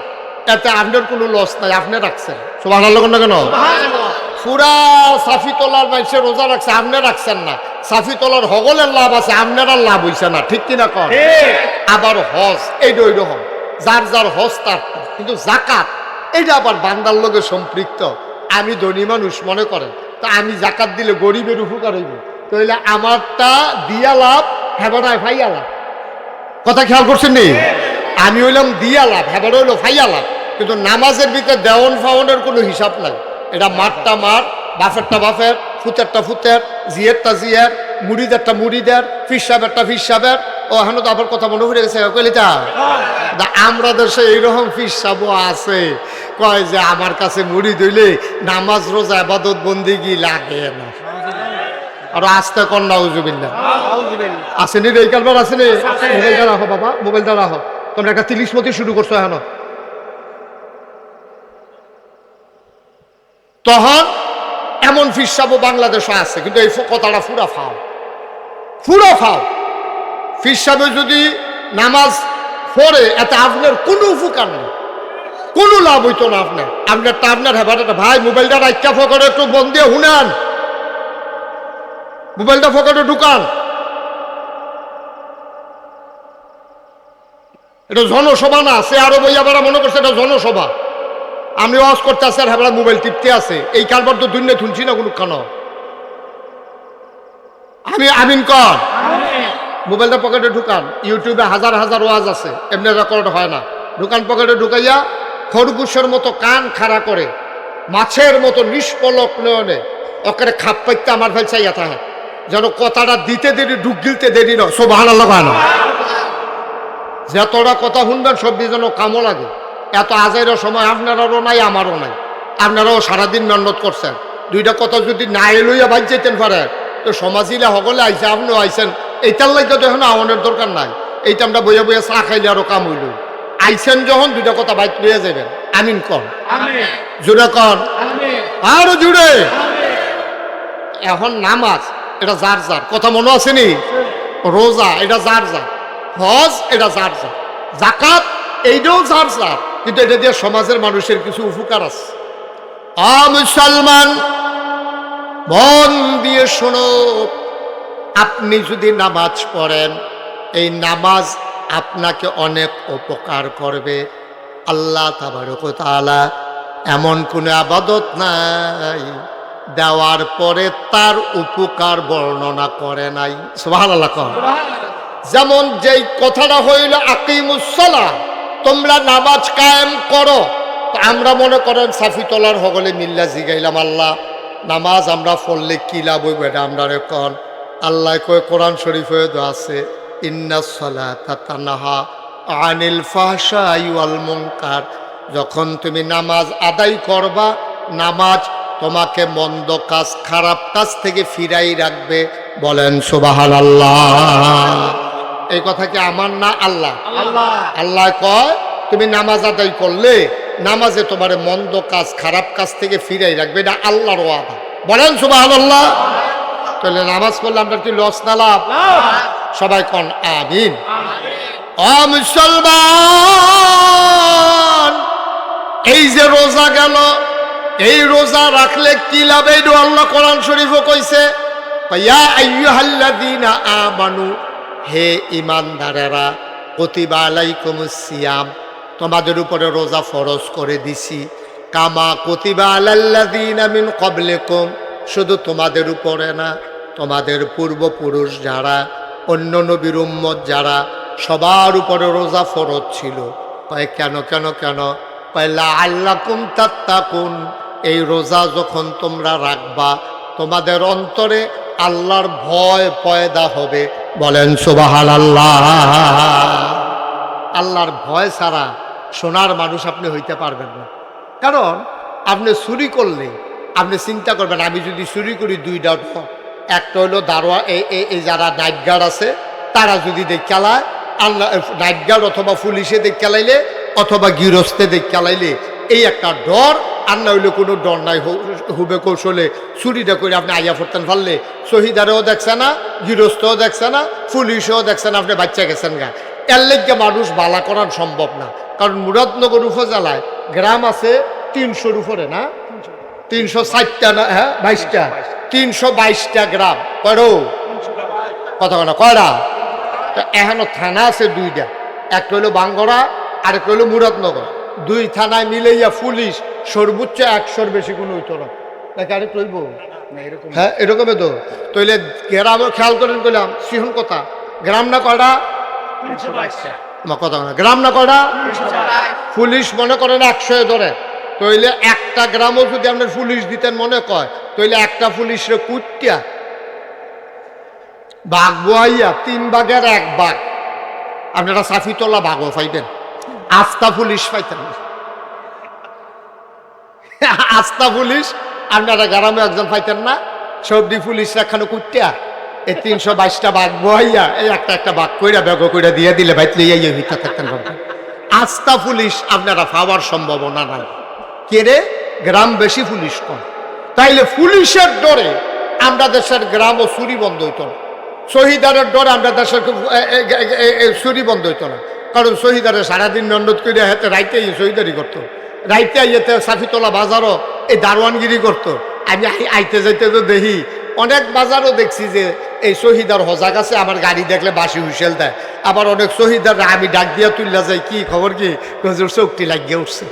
এতে আপনার কোনো লস নাই, আপনি রাখছেন। সুবহানাল্লাহ না কেন? পুরা সাফি তলার মানুষের রোজা রাখছে, আপনি রাখছেন না। সাফি তলার হগলের লাভ আছে, আপনার লাভ হইছে না, ঠিক কিনা কর? আবার হজ এইটা ওই রকম, যার যার হজ তার। কিন্তু জাকাত এইটা আবার বান্দার লগে সম্পৃক্ত। আমি ধনী মানুষ মনে করেন, তা আমি জাকাত দিলে গরিবের উপকার হইব, তাহলে আমারটা দিয়া লাভ, হেবাটায় ফাইয়া লাভ। কথা খেয়াল করছেন নি? আমি হইলাম দিয়া লাভ, হেবার হইলো ফাইয়া লাভ। কিন্তু নামাজের ভিতরে দেওয়ান ফাওনের কোনো হিসাব নাই। এটা মারটা মার, বাফেরটা বাফের, ফুতেরটা ফুতের, জিয়ারটা জিয়ার, মুড়িদারটা মুড়িদার, ফির সাহেবেরটা ফির সাহেবের। ও এখন তো আবার কথা মনে পড়ে গেছে কইলিটা। আমরা দেশে এইরকম ফির সাহেবও আছে, কয় যে আমার কাছে মুড়ি দইলে নামাজ রোজা ইবাদত বন্দিগি লাগে না। আর আস্তে কর নাউজুবিল্লাহ আসেনি রে, এই কালবার আসেনি। মোবাইলটা রাখো বাবা, মোবাইলটা রাখো। তোমরা একটা 30 মতি শুরু করছো এখন। তখন এমন ফিরসাবও বাংলাদেশে আছে, কিন্তু এই কথাটা ফুরা ফাও, ফুরা ফাও। ফিরসাবে যদি নামাজ পড়ে এতে আপনার কোনো উপকার নেই, কোনো লাভ হইতো না আপনার। আপনারটা আপনার হেবাটা ভাই, মোবাইলটা রাইকা ফকরে একটু বন্ধ দিয়ে হুনান, মোবাইলটা ফকরে ঢুকান। এটা জনসভা না, সে আরো বইয়া বেড়া মনে করছে এটা জনসভা। আমি ওয়াজ করতে আসি আর হেবড়া মোবাইল টিপতে আছে। এই কারবার তো দুনিয়া শুনছি না কোনো কেন। আমি আমিন কর, মোবাইলটা পকেটে ঢুকান। ইউটিউবে হাজার হাজার ওয়াজ আছে, এমনি রেকর্ড হয় না। ঢুকান পকেটে ঢুকাইয়া খরগোশের মতো কান খাড়া করে, মাছের মতো নিষ্পলক নয়নে ওকে খাপ পাইতে আমার ভাই চাইয়া থাকে, যেন কথাটা দিতে দেরি ঢুক গিলতে দেরি নয়। সুবহানাল্লাহ না, যতটা কথা শুনবেন সব যেন কামো লাগে। এত আজাইরের সময় আপনারাও নাই, আমারও নাই। আপনারাও সারাদিন মেহনত করছেন। দুইটা কথা যদি না এলইয়া বাজ যেতেন পারে তো সমাজিলা সকলে আইসে, আপনিও আইসেন। এইটার লাগে তো এখন আওয়ানোর দরকার নাই। এইটা আমরা বইয়া বইয়া চা খাইলে আরো কাম হইল। আইসেন যখন দুইটা কথা বাইক লইয়া যাবেন। আমিন কন, জুড়ে কন, আরো জুড়ে। এখন নামাজ এটা যার যার, কথা মনে আসেনি? রোজা এটা যার যার, হজ এটা যার যার, জাকাত এইটাও যার যার, কিন্তু এটা দিয়ে সমাজের মানুষের কিছু উপকার আছে। মুসলমান মন দিয়ে শোনো, আপনি যদি নামাজ পড়েন, এই নামাজ আপনাকে অনেক উপকার করবে। আল্লাহ তাবারক ওয়া তাআলা এমন কোনো ইবাদত নাই দেওয়ার পরে তার উপকার বর্ণনা করে নাই। সুবহানাল্লাহ। যেমন যেই কথাটা হইল আকিমুস সালাহ, তোমরা নামাজ কায়েম করো। তো আমরা মনে করেন সাফি তলার হগলে মিল্লা জিগাইলাম, আল্লাহ নামাজ আমরা পড়লে কি লাভ হইব এটা আমরা কন। আল্লাহ কয় কোরআন শরীফে তো আছে, ইন্নাস সালাতা তানহা আনিল ফাহশাই ওয়াল মুনকার। যখন তুমি নামাজ আদায় করবা, নামাজ তোমাকে মন্দ কাজ খারাপ কাজ থেকে ফিরাই রাখবে। বলেন সুবহানাল্লাহ। এই কথা কি আমার না আল্লাহ? আল্লাহ কয় তুমি নামাজ আদায় করলে নামাজে তোমার মন্দ কাজ খারাপ কাজ থেকে ফিরাই রাখবে, এটা আল্লাহর ওয়াদা। বলেন সুবহানাল্লাহ। তাহলে নামাজ পড়লে আমরা কি লস না লাভ? সবাই কন আমিন। ও মুসলমান, এই যে রোজা গেল, এই রোজা রাখলে কি লাভ? এইটা আল্লাহ কোরআন শরীফও কইছে, ইয়া আইয়ুহাল্লাযীনা আমানু, হে ঈমানদারেরা, কুতিবা আলাইকুমুস সিয়াম, তোমাদের উপরে রোজা ফরজ করে দিছি, কামা কুতিবা আলাল্লাযীনা মিন ক্বাবলিকুম, শুধু তোমাদের উপরে না, তোমাদের পূর্বপুরুষ যারা, অন্য নবীর উম্মত যারা, সবার উপরে রোজা ফরজ ছিল। কয় কেন কেন কেন? কয় লাআল্লাকুম তাত্তাকুন, এই রোজা যখন তোমরা রাখবা তোমাদের অন্তরে আল্লাহর ভয় পয়দা হবে। বলেন সুবহানাল্লাহ। আল্লাহর ভয় ছাড়া সোনার মানুষ আপনি হইতে পারবেন না। কারণ আপনি চুরি করলে আপনি চিন্তা করবেন, আমি যদি চুরি করি দুইটা, একটা হইলো দারোয়া, এই যারা নাইট গার্ড আছে তারা যদি দেখালায়, আল্লাহ নাইট গার্ড অথবা পুলিশে দেখালাইলে অথবা গৃহস্থে দেখালাইলে এই একটা ডর। আর না হইলে কোনো ডর নাই, হুবে কৌশলে চুরিটা করে আপনি আইয়া পড়তেন পারলে শহীদারেও দেখছে না, গৃহস্থও দেখছে না, পুলিশও দেখছে না, আপনি বাচ্চা গেছেন গা। এর লেগে মানুষ বালা করার সম্ভব না। কারণ মুরাদনগর উপজেলায় গ্রাম আছে 300-র উপরে না, 360টা না, হ্যাঁ 22টা, 322টা গ্রাম। কয়রো কথা কথা কয়রা? তো এখনো থানা আছে 2টা, একটা হইলো বাঙ্গরা আর একটা হইলো মুরাদনগর। 2 থানায় মিলাইয়া পুলিশ সর্বোচ্চ 100-র বেশি কোনো হইতো না। তাকে আরেক রইব, হ্যাঁ এরকমই তো। তইলে গ্রামও খেয়াল করেন, কইলাম সিহন কথা, গ্রাম না কয়টা? 322টা। কথা না, গ্রাম না কয়টা? পুলিশ মনে করেন 100 ধরে। তইলে একটা গ্রামও যদি আপনার পুলিশ দিতেন মনে কয়, তইলে একটা পুলিশরে কুটিয়া বাঘ বহাইয়া 3 ভাগের 1 ভাগ আপনারা সাফিতলা বাঘও পাইবেন, আস্থা পুলিশ পাইতেন না। আস্থা পুলিশ আপনারা গ্রামে একজন পাইতেন না, সবদি পুলিশ রাখানো কুটিয়া এই 322টা বাঘ বহাইয়া এই একটা বাঘ কইরা বেগ কইরা দিয়ে দিলে বাইতলে ইয়ে ভিতর থাকতেন। আস্থা পুলিশ আপনারা পাওয়ার সম্ভাবনা নাই। কে রে? গ্রাম বেশি, পুলিশ কম। তাইলে পুলিশের ডরে আমরা দেশের গ্রাম ও চুরি বন্ধ হইত না, শহীদারের ডরে আমরা দেশের চুরি বন্ধ হইত না। কারণ শহীদারে সারাদিন নন্ডত করে হাতে রাইতে শহীদারি করতো, রাইতে আইতে সাফিতলা বাজারও এই দারোয়ানগিরি করতো। আমি আইতে যাইতে তো দেখি অনেক বাজারও দেখছি যে এই শহীদার হজাক আছে, আমার গাড়ি দেখলে বাসি হুইসেল দেয়। আবার অনেক শহীদার আমি ডাক দিয়া তুললা যাই, কি খবর, কি গজুর চোখটি লাগিয়ে উঠছে।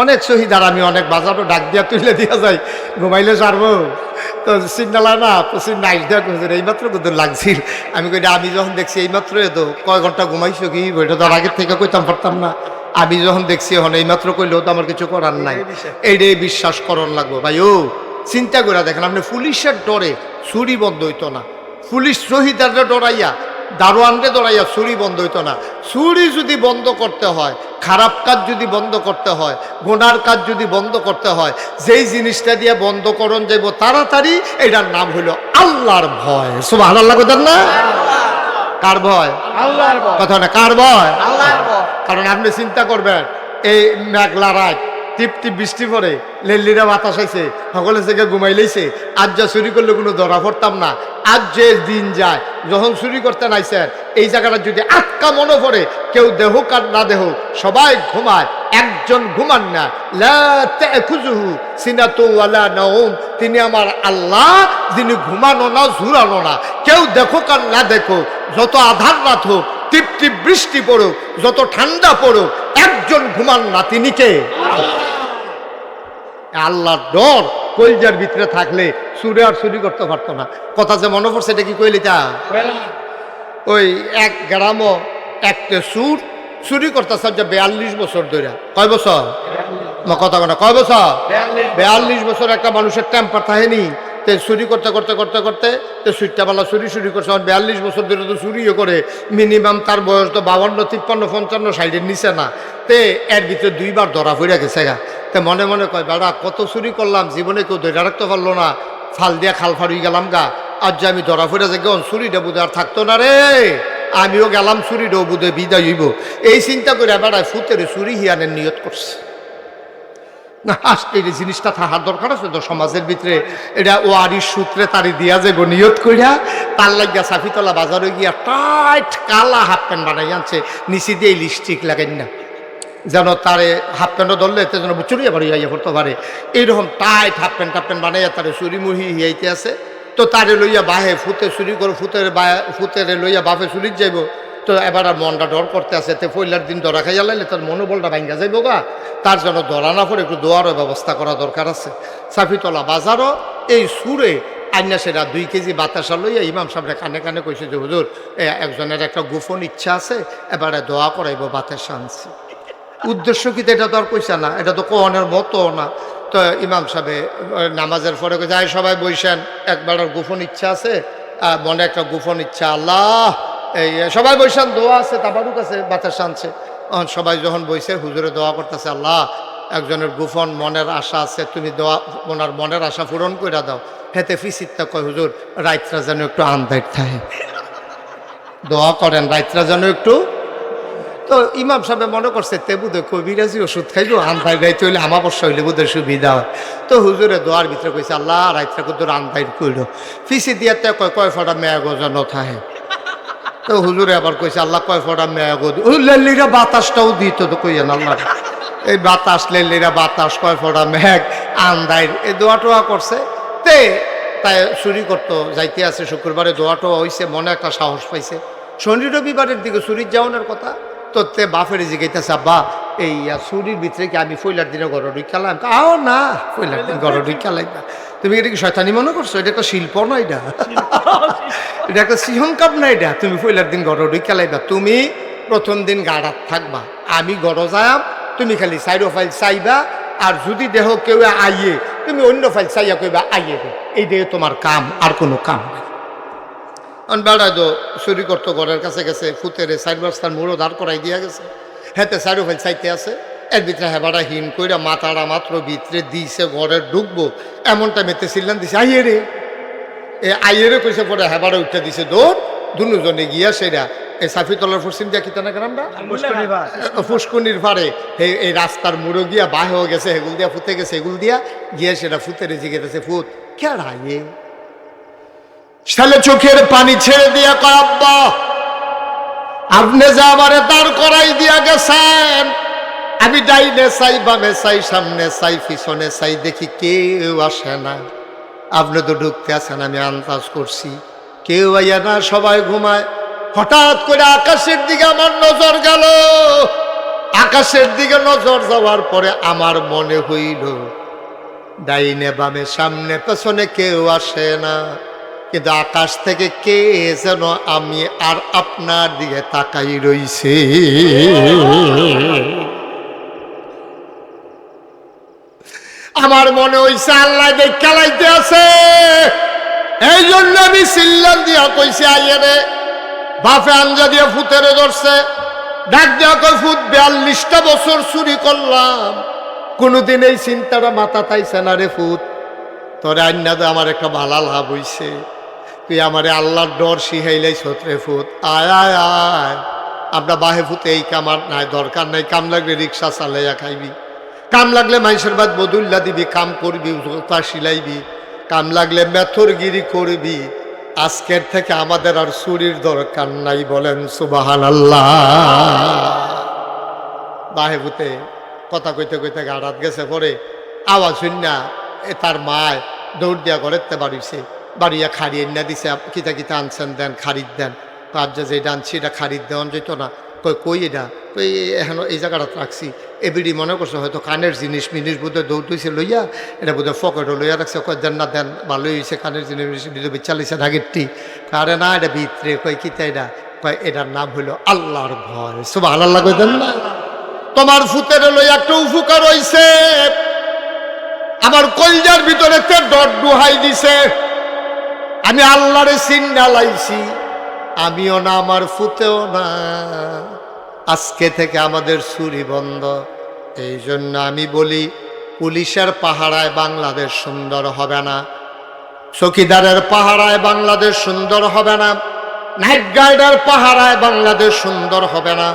অনেক শহীদার আমি অনেক বাজারও ডাক দিয়া তুলে দিয়া যাই, ঘুমাইলে সারবো তো সিগনালা না পশ্চিম নাইট দেওয়া হুজুর এইমাত্র কুদুর লাগছিল। আমি কই আমি যখন দেখছি এইমাত্র তো কয় ঘন্টা ঘুমাইছো কি, বইটা তো আগের থেকে কইতাম পারতাম না। আমি যখন দেখছি এখন এইমাত্র কইলেও তো আমার কিছু করার নাই, এইটাই বিশ্বাস করণ লাগবো। ভাই ও চিন্তা করে দেখেন, আপনি পুলিশের ডরে চুরি বন্ধ হইতো না, পুলিশ শহীদাররা ডরাইয়া দারোয়ানরে ডরাইয়া চুরি বন্ধ হইতো না। চুরি যদি বন্ধ করতে হয়, খারাপ কাজ যদি বন্ধ করতে হয়, গুনার কাজ যদি বন্ধ করতে হয়, যেই জিনিসটা দিয়ে বন্ধ করণ যাইব তাড়াতাড়ি, এটার নাম হইল আল্লাহর ভয়। সুবহানাল্লাহ কইতেন না? কার ভয়? আল্লাহর ভয়। কথা না, কার ভয়? আল্লাহর ভয়। কারণ আপনি চিন্তা করবেন, এই মেঘলা রাত, টিপ টিপ বৃষ্টি পড়ে, লেল্লিরা বাতাস আইছে, সকলে থেকে ঘুমাই লইছে, আজ যা চুরি করলে কোনো ধরা পড়তাম না। আজ যে দিন যায়, যখন চুরি করতে নাইছেন এই জায়গাটা যদি আটকা মনে পড়ে, কেউ দেহুক আর না দেহুক সবাই ঘুমায়, একজন ঘুমান না। লা তাখুযুহু সিনাতু ওয়ালা নাওম, তিনি আমার আল্লাহ, যিনি ঘুমানো না ঝুরানো না। কেউ দেখুক আর না দেখুক, যত আধার রাত হোক, টিপ টিপ বৃষ্টি পড়ুক, যত ঠান্ডা পড়ুক, একজন ঘুমান না, তিনি কে? আল্লাহর ডর কলজার ভিতরে থাকলে চুরি আর চুরি করতে পারতো না। কথা যে মনে পড়ছে, এটা কি কইলি তা? ওই এক গ্রামও একটা চুরি করতেছে 42 বছর ধরে। কয় বছর? কথা বলে কয় বছর? 42 বছর একটা মানুষের টেম্পার থাকেনি। তো চুরি করতে করতে করতে করতে তো সুইটটাবেলা চুরি করছে। 42 বছর ধরে তো চুরিও করে, মিনিমাম তার বয়স তো 52, 53, 55, 60-এর নিচে না। তে এর ভিতরে 2 বার ধরা পড়ে গেছে গা। তো মনে মনে কয়, বেড়া কত চুরি করলাম, জীবনে কেউ ধরে রাখতে পারলো না, ফাল দিয়া খাল ফাড়ুই গেলাম গা। আজ যে আমি ধরা পড়ে যাই, চুরিটা বুধে আর থাকতো না রে, আমিও গেলাম চুরিটাও বুধে বিদায় হইব। এই চিন্তা করে বেড়ায় ফুতের চুরি হিয়ানের নিয়ত করছে। না, এই জিনিসটা থাকার দরকার আছে তো সমাজের ভিতরে। এটা ও আরির সূত্রে তারি দিয়া যাব নিয়ত করিয়া, তার লাগিয়া সাফিতলা বাজারে গিয়া টাইট কালা হাফ প্যান্ট বানাই আনছে, নিচে দিয়ে লিপস্টিক লাগাই না, যেন তারে হাফ প্যান্টও ধরলে এতে যেন চুরি আবার ইয়া করতে পারে। এইরকম টাইট হাফ প্যান্ট বানাইয়া তারে চুরি মুহি হিয়াইতে আছে। তো তারে লইয়া বাহে ফুতে চুরি করে, ফুতেরে লইয়া বাপে চুরির যাইব। তো এবার আর মনটা ডর করতে আছে, তে পয়লার দিন ধরা খাইয়া লাইলে তার মনোবলটা ভাঙ্গা যাইব গা। তার জন্য ধরা না পড়ে একটু দোয়ারও ব্যবস্থা করা দরকার আছে। সাফিতলা বাজারও এই সুরে আইনা সেরা 2 কেজি বাতাসা লইয়া ইমাম সাহেবরা কানে কানে কইছে যে হুজুর, একজনের একটা গোপন ইচ্ছা আছে, এবারে দোয়া করাইব, বাতাসা আনছি। উদ্দেশ্য কি এটা তো আর কইছে না, এটা তো কোয়ানের মতো না। তো ইমাম সাহেব নামাজের পরে যায়, সবাই বইসেন, একবার গোপন ইচ্ছা আছে, মনে একটা গোপন ইচ্ছা, আল্লাহ এই সবাই বইসেন, দোয়া আছে, তাবারুক আছে, বাতাসা আনছে। সবাই যখন বইছে, হুজুরে দোয়া করতেছে, আল্লাহ একজনের গোপন মনের আশা আছে, তুমি দোয়া ওনার মনের আশা পূরণ করে দাও। হেতে ফিসিরটা কয়, হুজুর রাইতরা যেন একটু আন্দার থাকে, দোয়া করেন রাইতরা যেন একটু। তো ইমাম সাহেব মনে করছে তে বুধে কবিরাজি ওষুধ খাইলো, আন্দার গাইতে হইলে আমাবস্যা হইলে বুধের সুবিধা হয়। তো হুজুরে দোয়ার ভিতরে কইছে, আল্লাহ রাইতরা কত আন্দার কইল, ফিসি দিয়ে কয় ফটা মেয়া গজন থাকে। তো হুজুরে আবার কইছে, আল্লাহ কয় ফটা মেয়া গদি, লেল্লিরা বাতাসটাও দিত, তো কইয়েন আল্লাহ এই বাতাস, লেল্লিরা বাতাস, কয় ফটা মেঘ আন্দাইর, এই দোয়া টোয়া করছে। তে তাই চুরি করতো যাইতে আছে, শুক্রবারে দোয়া টোয়া হইছে, মনে একটা সাহস পাইছে। শনি রবিবারের দিকে চুরির যাওয়ানোর কথা। তো তে বাপের জিগাইতেছে, আব্বা এই চুরির ভিতরে কি আমি পয়লার দিনে ঘর ঢুকালাম? আও না, পয়লার দিন ঘর ঢুকালাই না। তুমি এটা কি শয়তানি মনে করছো? এটা একটা শিল্প না, এটা এটা একটা সিহন কাপ না, এটা তুমি পয়লার দিন ঘর ঢুকালাইবা। তুমি প্রথম দিন গাড়াত থাকবা, আমি ঘর যাম, তুমি খালি সাইডো ফাইল চাইবা, আর যদি দেহ কেউ আইয়ে তুমি অন্য ফাইল চাইয়া কইবা আইয়ে। এই দিয়ে তোমার কাম, আর কোনো কাম নাই। বেড়ায় তো চুরি করতো, ঘরের কাছে গেছে, ফুতেরে 4 বস্তার মুড়ো দাঁড় করাই দিয়া গেছে, হেতে 4 ফাইল চাইতে আছে। এর ভিতরে হেবাটা হিন কইরা মাথাটা মাত্র ভিতরে দিছে, ঘরে ঢুকবো এমনটা মেতে চিল্লান দিছে, আইয়ে রে আইয়ে রে কইছে। পরে হেবাটা উঠে দিছে দৌড়, দুজনে গিয়া সেরা এই সাফিতলার পশ্চিম দিয়া কিতানা গ্রামটা ফুসকুনির পারে এই রাস্তার মুড়ো গিয়া বাহ হয়ে গেছে, এগুল দিয়া ফুতে গেছে, এগুল দিয়া গিয়া সেটা ফুতেরে জিগেতেছে, ফুত কে রাইয়ে সালে চোখের পানি ছেড়ে দিয়া কয়, আব্বা আপনি যা আমারে দাঁড় করাই দিয়া গেছেন, আমি ডাইনে চাই, বামে চাই, সামনে চাই, পিছনে চাই, দেখি কেউ আসে না। আপনি তো ঢুকতে আসেন, আমি আন্দাজ করছি কেউ আইয়া না, সবাই ঘুমায়। হঠাৎ করে আকাশের দিকে আমার নজর গেল। আকাশের দিকে নজর যাওয়ার পরে আমার মনে হইল ডাইনে বামে সামনে পেছনে কেউ আসে না, কিন্তু আকাশ থেকে কে যেন আমি আর আপনার দিকে তাকাই রইছে। আমার মনে হইছে আল্লাহ দেখ খেলাইতে আছে, এই জন্য আমি চিল্লান দিয়া কইছি, আইয়ে রে। বাপে আঞ্জা দিয়ে ফুতেরে ধরছে, ডাক দিয়া কই, ফুত 42টা বছর চুরি করলাম, কোনোদিন এই চিন্তাটা মাথা তাইছে না রে ফুত। তোরে আন্না তো আমার একটা ভালা লাভ হইছে, তুই আমারে আল্লাহর ডর শিখাইলাই ছোটরে ফুত, আয় আয় আয়। আমরা বাহে ফুতে এই কামার নাই, দরকার নাই, কাম লাগলে রিক্সা চালাইয়া খাইবি, কাম লাগলে মাইসের বাদ বদুল্লা দিবি, কাম করবি, জোতা সিলাইবি, কাম লাগলে মেথরগিরি করবি। আজকের থেকে আমাদের আর চুরির দরকার নাই, বলেন সুবহানাল্লাহ। বাহে ফুতে কথা কইতে কইতে গাড়াত গেছে, পরে আওয়াজ শুননা তার মায় দৌড় দিয়া ঘরেতে বাড়িছে, বাড়িয়া খাড়িয়ে না দিছে, কিতা কিতা আনছেন দেন, খারিদ দেন। কাজ যে আনছি এটা খারিদ দেওয়ান যেত না। কই এটা, কই এখন এই জায়গাটা রাখছি। এবিডি মনে করছে হয়তো কানের জিনিস মিনিস বোধহয় দৌড় দিয়েছে লইয়া, এটা বোধহয় পকেটও লইয়া রাখছে, কয় দেন না দেন, ভালোই হয়েছে, কানের জিনিস চালিয়েছে আগেরটি। আরে না এটা ভিতরে, কয় কিতা এটা, কয় এটার নাম হইল আল্লাহর ভয়। সুবহানাল্লাহ কই দেন না। তোমার ফুতের লইয়া একটা উপকার হইছে, আমার কলজার ভিতরে ডর ডুহাই দিছে। আমি আল্লাহরে চিন্তা লাইছি, আমিও না আমার ফুতেও না, আজকে থেকে আমাদের চুরি বন্ধ। এই জন্য আমি বলি, পুলিশের পাহারায় বাংলাদেশ সুন্দর হবে না, চৌকিদারের পাহারায় বাংলাদেশ সুন্দর হবে না, নাইট গার্ডের পাহারায় বাংলাদেশ সুন্দর হবে না।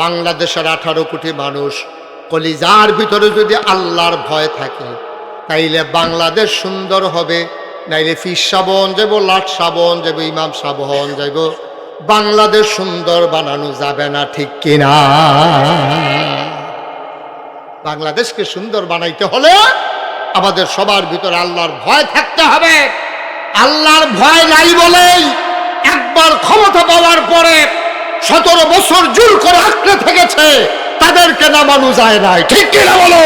বাংলাদেশের 18 কোটি মানুষ কলিজার ভিতরে যদি আল্লাহর ভয় থাকে, তাইলে বাংলাদেশ সুন্দর হবে। নাইলে ফিস সাবন যাব, লাট সাবন যাব, ইমাম সাবন যাব, বাংলাদেশ সুন্দর বানানো যাবে না, ঠিক কিনা? বাংলাদেশকে সুন্দর বানাইতে হলে আমাদের সবার ভিতরে আল্লাহর ভয় থাকতে হবে। আল্লাহর ভয় নাই বলেই একবার ক্ষমতা পাওয়ার পরে 17 বছর জোর করে আঁকড়ে থেকেছে, তাদেরকে নামানো যায় নাই, ঠিক কিনা বলো?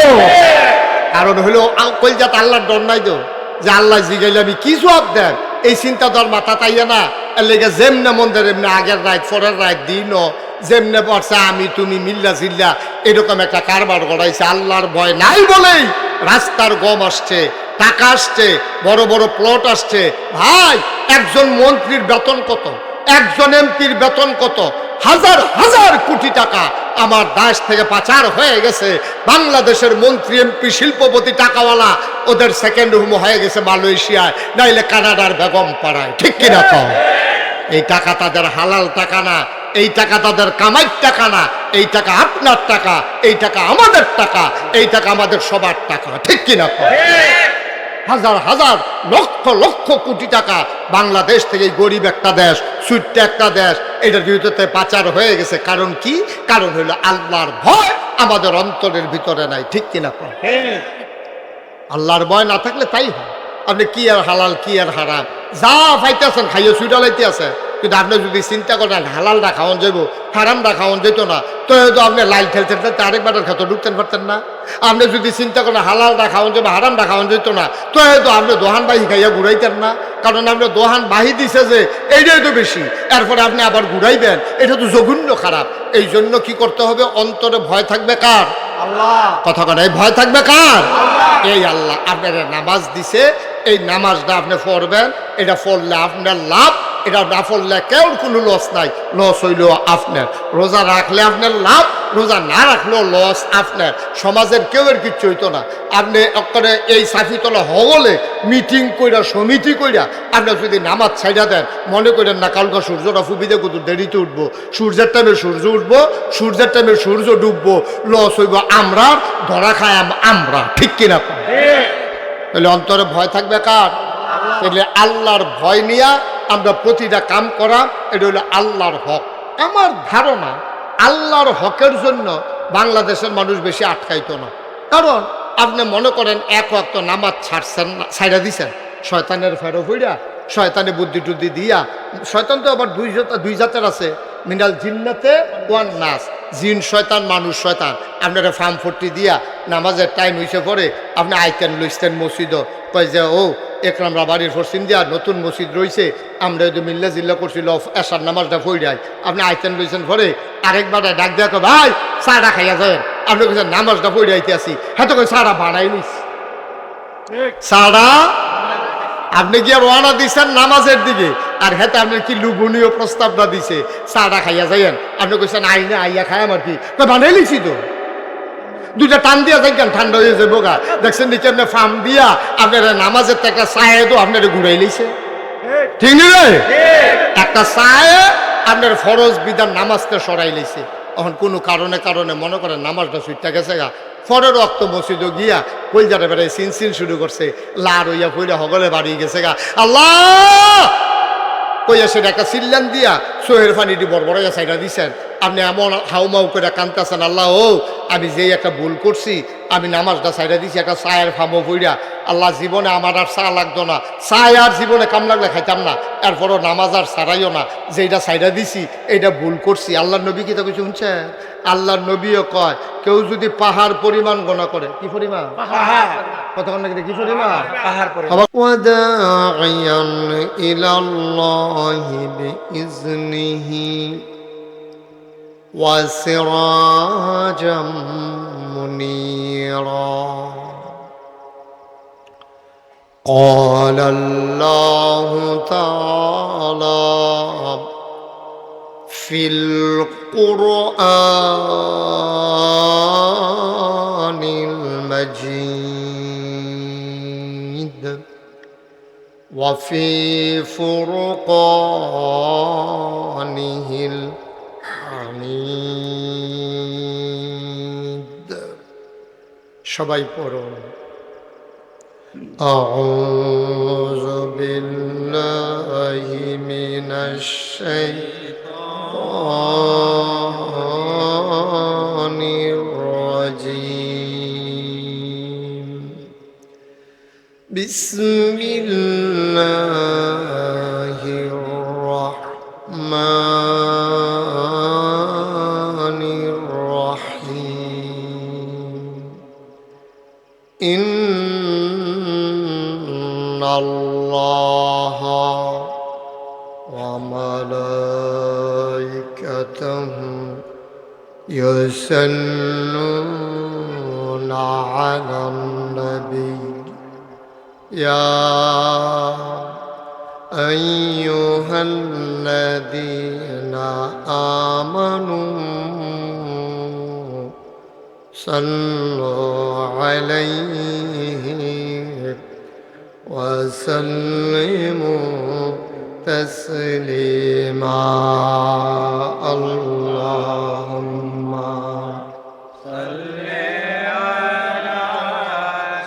কারণ হলো কলজাত আল্লাহর ডর নাই তো, যে আল্লাহ জিগাইলে আমি কি জবাব দেন, এই চিন্তা তোর মাথা তাইয়া না। এর লেগে যেমনে মন্দির এমনি আগের রাত পরের রাত দিনও যেমনে পড়ছে আমি তুমি মিল্লা জিল্লা এরকম একটা কারবার গড়াইছে। আল্লাহর ভয় নাই বলেই রাস্তার গম আসছে, টাকা আসছে, বড় বড় প্লট আসছে। ভাই, একজন মন্ত্রীর বেতন কত, একজন এমপির বেতন কত? হাজার হাজার কোটি টাকা আমার দেশ থেকে পাচার হয়ে গেছে। বাংলাদেশের মন্ত্রী এমপি শিল্পপতি টাকাওয়ালা, ওদের সেকেন্ড হোম হয়ে গেছে মালয়েশিয়ায়, নাইলে কানাডার বেগম পাড়ায়, ঠিক কিনা? তো এই টাকা তাদের হালাল টাকা না, এই টাকা তাদের কামাইর টাকা না, এই টাকা আপনার টাকা, এই টাকা আমাদের টাকা, এই টাকা আমাদের সবার টাকা, ঠিক কিনা? হাজার হাজার লক্ষ লক্ষ কোটি টাকা বাংলাদেশ থেকে গরিব একটা দেশ, ছোট্ট একটা দেশ, এটার বিরুদ্ধে পাচার হয়ে গেছে। কারণ কি? কারণ হলো আল্লাহর ভয় আমাদের অন্তরের ভিতরে নাই, ঠিক কিনা? আল্লাহর ভয় না থাকলে তাই হয়। আপনি কি আর হালাল কি আর হারাম যা পাইতেছেন খাইয়ে সুইটালাইতে আছে, কিন্তু আপনি যদি চিন্তা করেন হালালটা খাওয়ান যাইব, হারামটা খাওয়ান যেত না, তো হয়তো আপনি লাইল ঠেলতে ঠেলতে আরেকবার খেতে ঢুকতেন পারতেন না। আপনি যদি চিন্তা করেন হালালটা খাওয়ান যাবে, হারামটা খাওয়ান যেত না, তো হয়তো আপনি দোহান বাহি খাইয়া ঘুরাইতেন না। কারণ আপনি দোহান বাহি দিছে যে এইটাই তো বেশি, এরপরে আপনি আবার ঘুরাইবেন, এটা তো জঘন্য খারাপ। এই জন্য কি করতে হবে? অন্তরে ভয় থাকবে কার? আল্লাহ। কথা কথা, এই ভয় থাকবে কার? এই আল্লাহ। আপনারা নামাজ দিছে, এই নামাজটা আপনি পড়বেন। এটা পড়লে আপনার লাভ, এটা না পড়লে কেউ কোনো লস নাই, লস হইল আপনার। রোজা রাখলে আপনার লাভ, রোজা না রাখলেও লস আপনার। সমাজের কেউ এর কিচ্ছু হইতো না। আপনি করে এই সাফিতলা হলে মিটিং কইরা সমিতি কইরা আপনি যদি নামাজ ছাইড়া দেন, মনে করেন না কালকে সূর্যটা ফুবিতে কত দেরিতে উঠবো, সূর্যের টাইমে সূর্য উঠবো, সূর্যের টাইমে সূর্য ডুববো, লস হইব আমরা, ধরা খায় আমরা। ঠিক কিনা? তাহলে অন্তরে ভয় থাকবে কার? তাহলে আল্লাহর ভয় নিয়া আমরা প্রতিটা কাম করা, এটা হলো আল্লাহর হক। আমার ধারণা আল্লাহর হকের জন্য বাংলাদেশের মানুষ বেশি আটকাইতো না। কারণ আপনি মনে করেন এক ওয়াক্ত নামাজ ছাড়ছেন না, ছাইড়া দিছেন, শয়তানের ফেরো হইয়া, শয়তানে বুদ্ধি টুদ্ধি দিয়া। শয়তান তো আবার দুই জাতের আছে, মিনাল জিন্নাতে ওয়ান নাস, জিন শয়তান, মানুষ শয়তান। আপনারা ফার্ম ফোরটি দিয়া নামাজের টাইম হইছে পরে আপনি আইতেন লইতেন মসজিদ, কয় যে ও একরামরা বাড়ির পশ্চিম দিয়া নতুন মসজিদ রয়েছে, আমরা যদি মিল্লা জিল্লা করছিল এসার নামাজটা পড়াই, আপনি আইতেন লইছেন পরে আরেকবার ডাক দেখো ভাই চাটা খাইয়া যাবেন, আপনি কেছেন নামাজটা পড়াইতে আসি, হ্যাঁ তো চাটা বাড়াই নিস চাটা। আপনি গিয়ে রওনা দিচ্ছেন নামাজের দিকে, আর হেতে আপনার কি লুবনীয় প্রস্তাবটা দিছে চাটা খাইয়া যাইয়েন, আপনি কইছেন আই না আইয়া খায় আমার কি বানাই লিছি তো, দুইটা টান দিয়া যাইকেন ঠান্ডা হয়ে যাবো গা। দেখছেন নাকি আপনি ফার্ম দিয়া আপনার নামাজের তো একটা চায়ে তো আপনার ঘুরাই লিছে, ঠিক নেই? একটা চায়ে আপনার ফরজ বিধান নামাজকে সরাই লিছে। এখন কোনো কারণে মনে করেন নামাজটা সুইটটা গেছে গা, পরের রক্ত মসজিদে গিয়া কইজারে বেড়াই সিন শুরু করছে, লার হইয়া পইরা হগলে বাড়ি গেছে গা, আল্লাহ কইয়া সেটা একটা সিল্লান দিয়া সোহের পানিটি বড়বড়াইয়া সাইডা দিছেন। আপনি এমন হাউমাউ করে কান্তাছেন, আল্লাহ ও আমি যেই একটা ভুল করছি, আমি নামাজটা সাইডা দিছি একটা চায়ের ফামো পইরা, আল্লাহ জীবনে আমার আর চা লাগতো না, চায় আর জীবনে কাম লাগলে খাইতাম না, এরপরও নামাজ আর ছাড়াইও না, যেইটা সাইডা দিছি এইটা ভুল করছি। আল্লাহর নবী কি তো কিছু শুনছে? আল্লাহর নবীও কয় কেউ যদি পাহাড় পরিমাণ গণনা করে, কি পরিমাণ? কতক্ষণ নাকি কি পরিমাণ? পাহাড় পরিমাণ। ওয়াদাইয়ান ইলাল্লাহি বিইজনিহি ওয়া সিরাজাম মুনীরা। قال الله تعالى في القرآن المجيد وفي فرقانه الحميد. সবাই পড়ুন। أعوذ بالله من الشيطان الرجيم. بسم الله الرحمن الرحيم. إن الله وملائكته يصلون على النبي يا أيها الذين آمنوا صلوا عليه وسلموا تسليما. اللهم صل على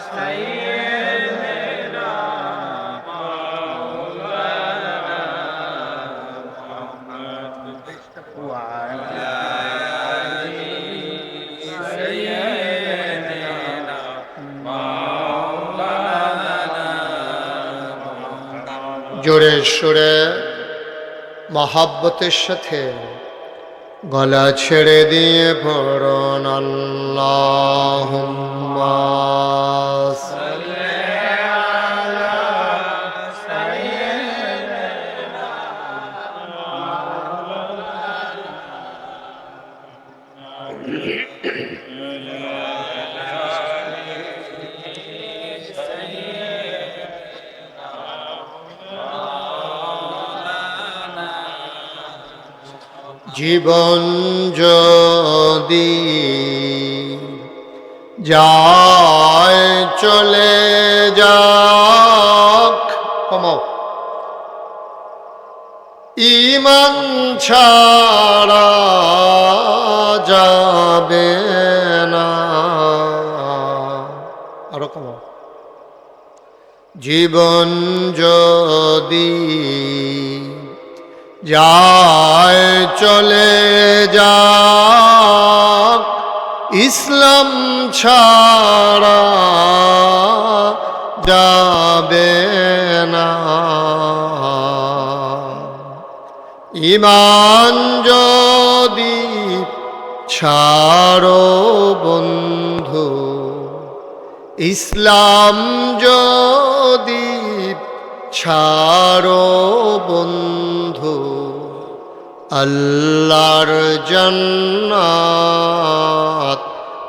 سيدنا مولانا محمد وعلى آله سيدنا জোরে সুরে মহাব্বতের সাথে গলা ছেড়ে দিয়ে পড়ুন আল্লাহুম্মা সাল্লি আলা সাইয়্যিদিনা জীবন যদি যায় চলে যাক, কমাও, ঈমান ছাড়া যাবে না, আরো কমাও। জীবন যদি যায় চলে যাক, ইসলাম ছাড়া যাবে না, ঈমান যদি ছাড়ো বন্ধু, ইসলাম যদি ছাড়ো বন্ধু, আল্লাহর জান্নাত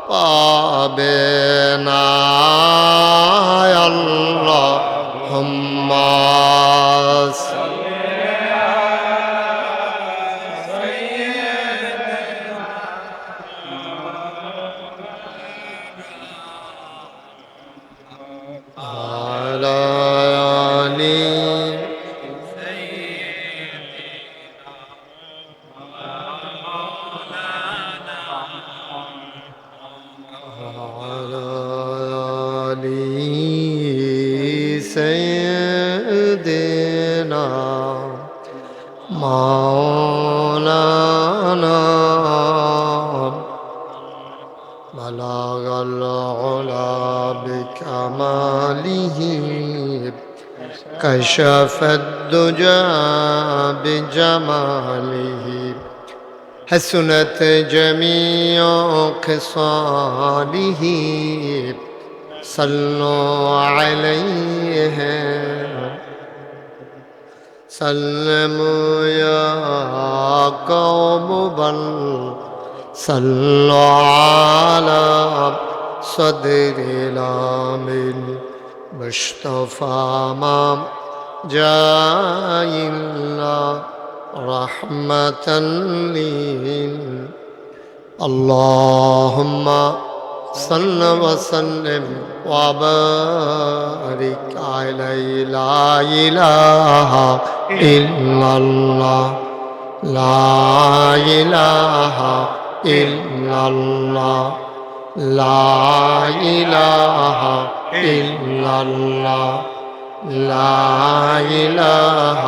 পাবে না। আল্লাহুম্মা سيدنا مولانا بلغ العلا بكماله كشف الدجى بجماله حسنت جميع خصاله صلوا عليه سلموا يا قوم بل صلوا على صدر الامين مصطفى ما جاء إلا رحمة لل اللهم صل وسلم وبارك عليه. لا إله إلا الله، لا إله إلا الله، لا إله إلا الله، لا إله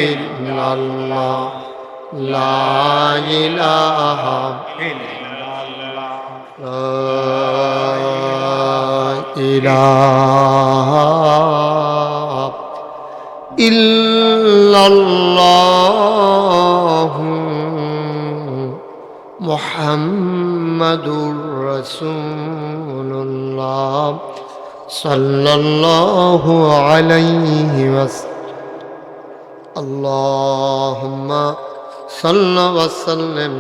إلا الله، لا إله إلا الله، لا إله إلا الله محمد رسول الله صلى الله عليه وسلم. اللهم صل وسلم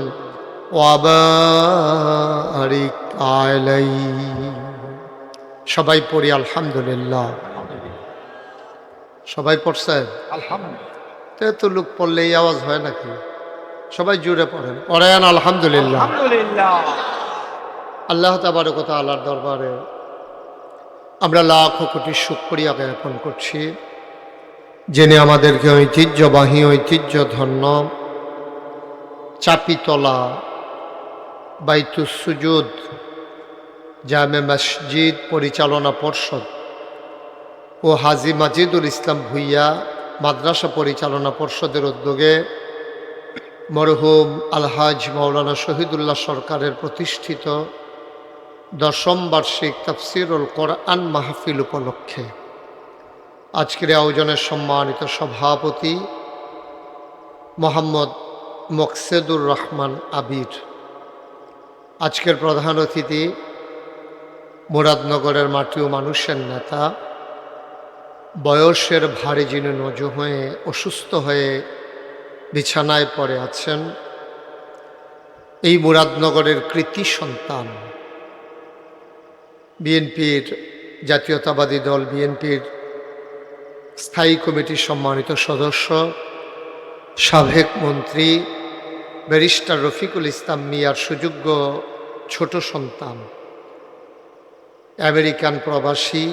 وبارك عليه. সবাই পড়ি আলহামদুলিল্লাহ। সবাই পড়ছে আলহামদুলিল্লাহ। এত লোক পড়লে এই আওয়াজ হয় নাকি? সবাই জুড়ে পড়েন, পড়েন আলহামদুলিল্লাহ। আল্লাহ তাবারক ওয়া তাআলার দরবারে আমরা লাখো কোটি শুকরিয়া জ্ঞাপন করছি, যিনি আমাদেরকে ঐতিহ্যবাহী ঐতিহ্যধন্য চাপিতলা বাইতুস সুজুদ জামে মসজিদ পরিচালনা পর্ষদ ও হাজী মাজিদুল ইসলাম ভুইয়া মাদ্রাসা পরিচালনা পর্ষদের উদ্যোগে মরহুম আলহাজ মাওলানা শহীদুল্লাহ সরকারের প্রতিষ্ঠিত 10ম বার্ষিক তাফসিরুল কোরআন মাহফিল উপলক্ষে আজকের আয়োজনের সম্মানিত সভাপতি মোহাম্মদ মকসেদুর রহমান আবির, আজকের প্রধান অতিথি মুরাদনগরের মাটি ও মানুষের নেতা, বয়সের ভারী যিনি নজু হয়ে অসুস্থ হয়ে বিছানায় পড়ে আছেন, এই মুরাদনগরের কৃতি সন্তান, বিএনপির জাতীয়তাবাদী দল বিএনপির স্থায়ী কমিটির সম্মানিত সদস্য, সাবেক মন্ত্রী ব্যারিস্টার রফিকুল ইসলাম মিয়ার সুযোগ্য ছোট সন্তান, আমেরিকান প্রবাসী